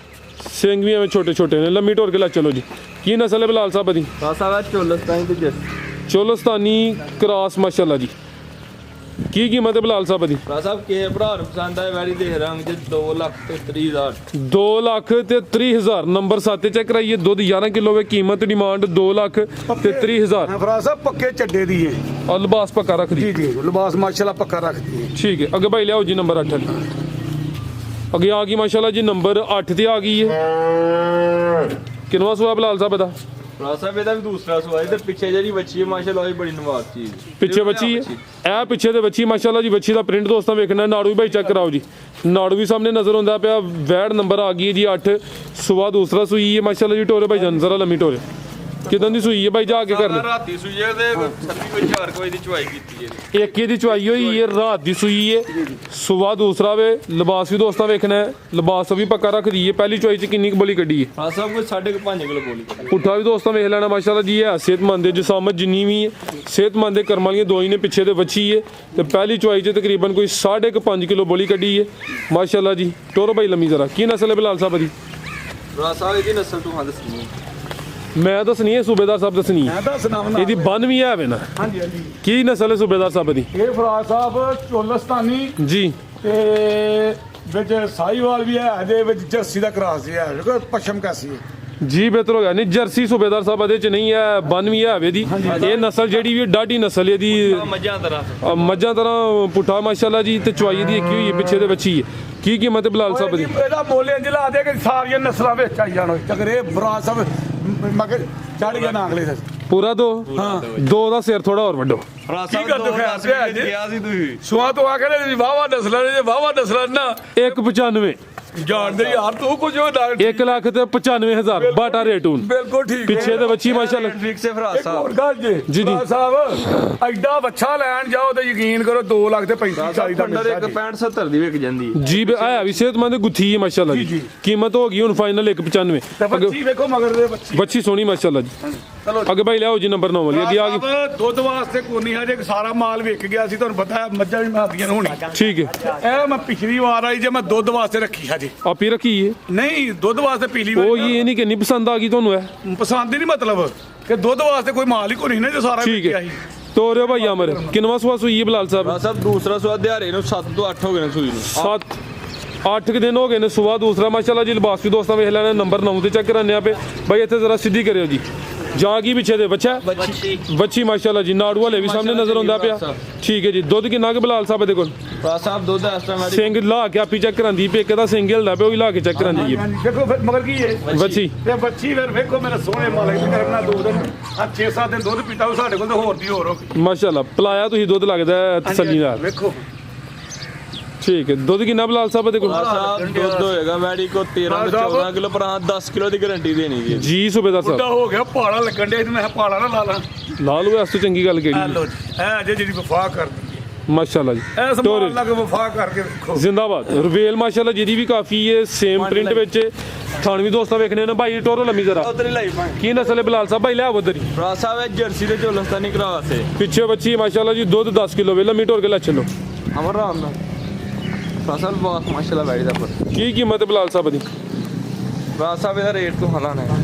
ਸਿੰਘ ਵੀ ਐਵੇਂ ਛੋਟੇ ਛੋਟੇ ਨੇ, ਲੰਮੀ ਟੋਰ ਕੇ ਲੈ ਚਲੋ ਜੀ। ਕੀ ਨਸਲ ਹੈ ਬਿਲਾਲ ਸਾਹਿਬ ਦੀ? ਭਰਾ ਸਾਹਿਬ ਚੋਲਸਤਾਨੀ ਤੇ ਜਸ ਚੋਲਸਤਾਨੀ ਕ੍ਰਾਸ ਮਾਸ਼ਾਅੱਲਾ ਜੀ। ਕੀ ਕੀਮਤ ਹੈ ਬਿਲਾਲ ਸਾਹਿਬ ਦੀ? ਭਰਾ ਸਾਹਿਬ ਕੇ ਭਰਾ ਨੂੰ ਪਸੰਦ ਆਏ ਵੈੜੀ ਦੇ ਰੰਗ ਚ 2,30,000 2,30,000 ਨੰਬਰ 7 ਚੈੱਕ ਕਰਾਈਏ। ਦੁੱਧ 11 ਕਿਲੋ ਵੇ। ਕੀਮਤ ਡਿਮਾਂਡ 2,30,000। ਫਰਾ ਸਾਹਿਬ ਪੱਕੇ ਚੱਡੇ ਦੀ ਹੈ। ਔਰ ਲਿਬਾਸ ਪੱਕਾ ਰੱਖਦੀ। ਜੀ ਜੀ ਲਿਬਾਸ ਮਾਸ਼ਾਅੱਲਾ ਪੱਕਾ ਰੱਖਦੀ ਹੈ। ਠੀਕ ਹੈ ਅੱਗੇ ਭਾਈ ਲਿਆਓ ਜੀ ਨੰਬਰ 8 ਅੱਗੇ ਆ ਗਈ ਮਾਸ਼ਾਅੱਲਾ ਜੀ ਨੰਬਰ 8 ਤੇ ਆ ਗਈ ਹੈ। ਕਿੰਨਵਾਂ ਸੂਆ ਬਿਲਾਲ ਸਾਹਿਬ ਦਾ? ਭਰਾ ਸਾਹਿਬ ਇਹਦਾ ਵੀ ਦੂਸਰਾ ਸੁਆ ਹੈ ਤੇ ਪਿੱਛੇ ਜਿਹੜੀ ਬੱਚੀ ਹੈ ਮਾਸ਼ਾਅੱਲਾ ਉਹ ਵੀ ਬੜੀ ਨਵਾਜ਼ ਚੀਜ਼ ਪਿੱਛੇ ਬੱਚੀ ਹੈ। ਇਹ ਪਿੱਛੇ ਦੇ ਬੱਚੀ ਮਾਸ਼ਾਅੱਲਾ ਜੀ। ਬੱਚੀ ਦਾ ਪ੍ਰਿੰਟ ਦੋਸਤਾਂ ਵੇਖਣਾ। ਨਾੜੂ ਵੀ ਭਾਈ ਚੈੱਕ ਕਰਾਓ ਜੀ। ਨਾੜੂ ਵੀ ਸਾਹਮਣੇ ਨਜ਼ਰ ਆਉਂਦਾ ਪਿਆ। ਵੈੜ ਨੰਬਰ ਆ ਗਈ ਹੈ ਜੀ 8। ਸੁਆ ਦੂਸਰਾ ਸੂਈ ਹੈ ਮਾਸ਼ਾਅੱਲਾ ਜੀ। ਟੋਰੇ ਭਾਈ ਜਾਨ ਜ਼ਰਾ ਲੰਮੀ ਟੋਰੇ ਕਿਦਾਂ ਦੀ ਸੂਈ ਹੈ ਭਾਈ ਜਾ ਕੇ ਕਰ ਲੈ। ਰਾਤੀ ਸੂਈ ਹੈ ਤੇ ਛੱਤੀ ਕੋਈ 4 ਵਜੇ ਦੀ ਚੁਆਈ ਕੀਤੀ ਹੈ। ਇੱਕ ਇਹਦੀ ਚੁਆਈ ਹੋਈ ਹੈ ਰਾਤ ਦੀ ਸੂਈ ਹੈ। ਸੁਬਾ ਦੂਸਰਾ ਵੇ। ਲਿਬਾਸ ਵੀ ਦੋਸਤਾਂ ਵੇਖਣਾ ਹੈ। ਲਿਬਾਸ ਵੀ ਪੱਕਾ ਰੱਖਦੀ ਹੈ। ਪਹਿਲੀ ਚੁਆਈ ਚ ਕਿੰਨੀ ਕੁ ਬੋਲੀ ਕੱਢੀ ਹੈ? ਹਾਂ ਸਭ ਕੁਝ 5.5 ਕਿਲੋ ਬੋਲੀ ਪੁੱਠਾ ਵੀ ਦੋਸਤਾਂ ਵੇਖ ਲੈਣਾ ਮਾਸ਼ਾਅੱਲਾ ਜੀ। ਹੈ ਸਿਹਤਮੰਦ ਦੇ ਜਿਸਾਮਤ ਜਿੰਨੀ ਵੀ ਹੈ ਸਿਹਤਮੰਦ ਦੇ ਕਰਮਾਂ ਵਾਲੀਆਂ ਦੋ ਹੀ ਨੇ। ਪਿੱਛੇ ਦੇ ਬੱਚੀ ਹੈ ਤੇ ਪਹਿਲੀ ਚੁਆਈ ਚ ਤਕਰੀਬਨ ਕੋਈ 5.5 ਕਿਲੋ ਬੋਲੀ ਕੱਢੀ ਹੈ ਮਾਸ਼ਾਅੱਲਾ ਜੀ। ਟੋਰੋ ਭਾਈ ਲੰਮੀ ਜ਼ਰਾ। ਕੀ ਨਸਲ ਹੈ ਬਿਲਾਲ ਸਾਹਿਬ ਦੀ? ਭਰਾ ਸਾਹਿਬ ਇਹਦੀ ਨਸਲ ਤੋਂ ਹਾਂ ਦੱਸਣੀ ਮੈਂ ਦੱਸਣੀ ਹੈ ਸੂਬੇਦਾਰ ਸਾਹਿਬ ਦੱਸਣੀ ਹੈ। ਮੈਂ ਦੱਸਣਾ ਵਾ ਇਹਦੀ ਬੰਨ ਵੀ ਹੈ ਵੇ ਨਾ। ਹਾਂਜੀ ਹਾਂਜੀ ਕੀ ਨਸਲ ਹੈ ਸੂਬੇਦਾਰ ਸਾਹਿਬ ਦੀ? ਇਹ ਫਰਾ ਸਾਹਿਬ ਚੋਲਸਤਾਨੀ ਜੀ ਤੇ ਵਿੱਚ ਸਾਈਵਾਲ ਵੀ ਹੈ। ਇਹਦੇ ਵਿੱਚ ਜਰਸੀ ਦਾ ਕਰਾਸ ਹੈ। ਦੇਖੋ ਪਸ਼ਮ ਕੈਸੀ ਹੈ। ਜੀ ਬਿਹਤਰ ਹੋ ਗਿਆ। ਨਹੀਂ ਜਰਸੀ ਸੂਬੇਦਾਰ ਸਾਹਿਬ ਇਹਦੇ ਚ ਨਹੀਂ ਹੈ। ਬੰਨ ਵੀ ਹੈ ਦੀ। ਇਹ ਨਸਲ ਜਿਹੜੀ ਵੀ ਡਾਢੀ ਨਸਲ ਇਹਦੀ ਮੱਝਾਂ ਤਰ੍ਹਾਂ ਮੱਝਾਂ ਤਰ੍ਹਾਂ ਪੁੱਠਾ ਮਾਸ਼ਾਅੱਲਾ ਜੀ। ਤੇ ਚੁਆਈ ਦੀ ਇੱਕ ਹੀ ਹੋਈ ਹੈ ਪਿੱਛੇ ਦੇ ਬੱਚੀ ਹੈ। ਕੀ ਕੀਮਤ ਹੈ ਬਿਲਾਲ ਸਾਹਿਬ ਦੀ? ਇਹਦਾ ਬੋਲੇ ਜਲਾ ਦੇ ਕਿ ਸਾਰੀਆਂ ਨਸਲਾਂ ਵਿੱਚ ਆਈ ਜਾਣ। ਚੱਕਰ ਇਹ ਬਰਾ ਸਾਹਿਬ ਮਗਰ ਚੜ ਗਿਆ ਨਾ ਅਗਲੇ ਪੂਰਾ ਦੋ? ਹਾਂ ਦੋ ਦਾ ਸਿਰ ਥੋੜਾ ਹੋਰ ਵੱਡੋ। ਭਰਾ ਕੀ ਕਰਦੇ ਹੋ ਖਿਆਲ ਪਿਆ ਜੀ? ਗਿਆ ਸੀ ਤੁਸੀਂ ਸੁਆ ਤੋਂ ਆ ਕੇ ਵਾਵਾ ਨਸਲਾਂ ਨੇ ਵਾਵਾ ਨਸਲਾਂ ਨਾ 195 ਜਾਣਦੇ ਯਾਰ ਤੂੰ ਕੁਝ ਹੋ 1,95,000 ਬਾਟਾ ਰੇਟ ਹੁਣ। ਬਿਲਕੁਲ ਠੀਕ ਪਿੱਛੇ ਦੇ ਬੱਚੀ ਮਾਸ਼ਾਅੱਲਾ। ਠੀਕ ਸੇ ਭਰਾ ਇੱਕ ਹੋਰ ਗੱਲ ਜੀ, ਜੀ। ਭਰਾ ਸਾਹਿਬ ਐਡਾ ਬੱਚਾ ਲੈਣ ਜਾਓ ਤੇ ਯਕੀਨ ਕਰੋ 2 ਲੱਖ ਤੇ 35 40 ਦਾ ਅੰਦਰ ਮਿਲਦਾ ਇੱਕ 65 70 ਦੀ ਵਿਕ ਜਾਂਦੀ ਹੈ। ਜੀ ਆਇਆ ਵੀ ਸਿਹਤਮੰਦ ਗੁੱਥੀ ਹੈ ਮਾਸ਼ਾਅੱਲਾ ਜੀ, ਜੀ। ਜੀ। ਕੀਮਤ ਹੋ ਗਈ ਹੁਣ ਫਾਈਨਲ 195। ਤੇ ਬੱਚੀ ਵੇਖੋ ਮਗਰ ਦੇ ਬੱਚੀ ਬੱਚੀ ਸੋਹਣੀ ਮਾਸ਼ਾਅੱਲਾ ਜੀ। ਚਲੋ ਅੱਗੇ ਭਾਈ ਲਿਆਓ ਜੀ ਨੰਬਰ 9 ਵਾਲੀ ਅੱਗੇ ਆ ਗਈ। ਸਾਹਿਬ, ਦੁੱਧ ਵਾਸਤੇ ਕੋਨੀ ਹਜੇ ਸਾਰਾ ਮਾਲ ਵਿਕ ਗਿਆ ਸੀ। ਤੁਹਾਨੂੰ ਪਤਾ ਹੈ ਮੱਝਾਂ ਵੀ ਮਾਦੀਆਂ ਹੋਣੀ। ਠੀਕ ਹੈ ਇਹ ਮੈਂ ਪਿਛਲੀ ਵਾਰ ਆਈ ਜੇ ਮੈਂ ਦੁੱਧ ਵਾਸਤੇ ਰੱਖੀ ਹਜੇ ਆਪੀ ਰੱਖੀ ਹੈ। ਨਹੀਂ ਦੁੱਧ ਵਾਸਤੇ ਪੀਲੀ ਉਹ ਇਹ ਨਹੀਂ ਕਿ ਨਹੀਂ ਪਸੰਦ ਆ ਗਈ ਤੁਹਾਨੂੰ ਇਹ? ਪਸੰਦ ਹੀ ਨਹੀਂ ਮਤਲਬ ਕਿ ਦੁੱਧ ਵਾਸਤੇ ਕੋਈ ਮਾਲ ਹੀ ਕੋਈ ਨਹੀਂ ਨਾ ਜੋ ਸਾਰਾ ਠੀਕ ਵਿਕ ਹੈ ਗਿਆ ਸੀ। ਤੋਰਿਓ ਭਾਈ ਅਮਰ ਕਿੰਨਵਾਂ ਸੂਆ ਸੂਈ ਹੈ ਬਿਲਾਲ ਸਾਹਿਬ? ਭਰਾ ਸਾਹਿਬ ਦੂਸਰਾ ਸੁਆ ਦਿਹਾੜੇ ਨੂੰ 7 ਤੋਂ 8 ਹੋ ਗਏ ਨੇ ਸੂਈ ਨੂੰ। 8 ਦਿਨ ਹੋ ਗਏ ਨੇ ਸੁਆ ਦੂਸਰਾ ਮਾਸ਼ਾਅੱਲਾ ਜੀ। ਲਿਬਾਸ ਵੀ ਦੋਸਤਾਂ ਵੇਖ ਲੈਣਾ ਨੰਬਰ 9 ਤੇ ਚੈੱਕ ਕਰਾਨੇ ਆਪੇ ਭਾਈ। ਇੱਥੇ ਜ਼ਰਾ ਸਿੱਧੀ ਕਰਿਓ ਜੀ। ਜਾ ਕੀ ਪਿੱਛੇ ਦੇ ਬੱਚਾ ਬੱਚੀ ਮਾਸ਼ਾਅੱਲਾ ਜੀ। ਨਾੜੂ ਵਾਲੇ ਵੀ ਸਾਹਮਣੇ ਨਜ਼ਰ ਆਉਂਦਾ ਪਿਆ। ਠੀਕ ਹੈ ਜੀ। ਦੁੱਧ ਕਿੰਨਾ ਕੁ ਬਿਲਾਲ ਸਾਹਿਬ ਦੇ ਕੋਲ? ਭਰਾ ਸਾਹਿਬ ਦੁੱਧ ਇਸ ਟਾਈਮ ਸਿੰਘ ਲਾ ਕੇ ਆਪੀ ਚੈੱਕ ਕਰਾਂਦੀ ਪਈ। ਇੱਕ ਦਾ ਸਿੰਘ ਹਿਲਦਾ ਪਿਆ ਉਹ ਵੀ ਲਾ ਕੇ ਚੈੱਕ ਕਰਾਂਦੀ ਹੈ ਹਾਂਜੀ ਦੇਖੋ ਫਿਰ ਮਗਰ ਕੀ ਹੈ ਬੱਚੀ। ਤੇ ਬੱਚੀ ਫਿਰ ਵੇਖੋ ਮੇਰੇ ਸੋਹਣੇ ਮਾਲਕ ਦੀ ਕਰਨਾ 2 ਦਿਨ 6-7 ਦਿਨ ਦੁੱਧ ਪੀਤਾ ਉਹ ਸਾਡੇ ਕੋਲ ਤਾਂ ਹੋਰ ਦੀ ਹੋਰ ਹੋ ਗਈ। ਮਾਸ਼ਾਅੱਲਾ ਪਲਾਇਆ ਤੁਸੀਂ ਦੁੱਧ ਲੱਗਦਾ ਹੈ ਤਸੱਲੀ ਨਾਲ। ਵੇਖੋ ਠੀਕ ਹੈ। ਦੁੱਧ ਕਿੰਨਾ ਬਿਲਾਲ ਸਾਹਿਬ ਦੇ ਕੋਲ? ਭਰਾ ਸਾਹਿਬ ਦੁੱਧ ਹੋਏਗਾ ਵੈੜੀ ਕੋ 13 ਤੋਂ 14 ਕਿਲੋ ਪਰ ਹਾਂ 10 ਕਿਲੋ ਦੀ ਗਾਰੰਟੀ ਦੇਣੀ ਜੀ। ਜੀ ਸੂਬੇਦਾਰ ਬੁੱਢਾ ਸਾਹਿਬ ਹੋ ਗਿਆ ਪਾਲਾ ਲੱਗਣ ਦੇ ਮੈਂ ਕਿਹਾ ਪਾਲਾ ਨਾ ਲਾ ਲਾਂ। ਲਾ ਲਓ ਇਸ ਤੋਂ ਚੰਗੀ ਗੱਲ ਕਿਹੜੀ? ਲੋ ਜੀ ਇਹ ਅਜੇ ਜਿਹੜੀ ਵਫਾ ਕਰਦੀ ਮਾਸ਼ਾਅੱਲਾ ਜੀ। ਐ ਸਮਾਨ ਲੱਗ ਵਫਾ ਕਰਕੇ ਵੇਖੋ। ਜ਼ਿੰਦਾਬਾਦ। ਰਵੇਲ ਮਾਸ਼ਾਅੱਲਾ ਜਿਹਦੀ ਵੀ ਕਾਫੀ ਹੈ ਸੇਮ ਪ੍ਰਿੰਟ ਵਿੱਚ। ਥਾਣਵੀ ਦੋਸਤਾਂ ਵੇਖਣੇ ਨੇ ਭਾਈ। ਟੋਰੋ ਲੰਮੀ ਜ਼ਰਾ। ਉਧਰ ਹੀ ਲਾਈ ਪਾਂ ਕੀ ਨਸਲ ਹੈ ਬਿਲਾਲ ਸਾਹਿਬ ਭਾਈ? ਲਿਆ ਉਧਰ ਹੀ ਭਰਾ ਸਾਹਿਬ ਇਹ ਜਰਸੀ ਦੇ ਚੋਲਸਤਾਨੀ ਕਰਾਸ ਹੈ। ਪਿੱਛੇ ਬੱਚੀ ਮਾਸ਼ਾਅੱਲਾ ਜੀ। ਦੁੱਧ 10 ਕਿਲੋ ਵੇ ਲੰਮੀ ਟੋਰ ਕੇ ਲੈ ਚਲੋ। ਅਮਰ ਰਾਮ ਦਾ ਭਰਾ ਸਾਹਿਬ ਬਹੁਤ ਮਾਸ਼ਾਅੱਲਾ ਵੈੜੀ ਦਾ ਪਰ ਕੀ ਕੀਮਤ ਹੈ ਬਿਲਾਲ ਸਾਹਿਬ ਦੀ? ਭਰਾ ਸਾਹਿਬ ਇਹਦਾ ਰੇਟ ਤੋਂ ਹਲਾਣਾ ਹੈ।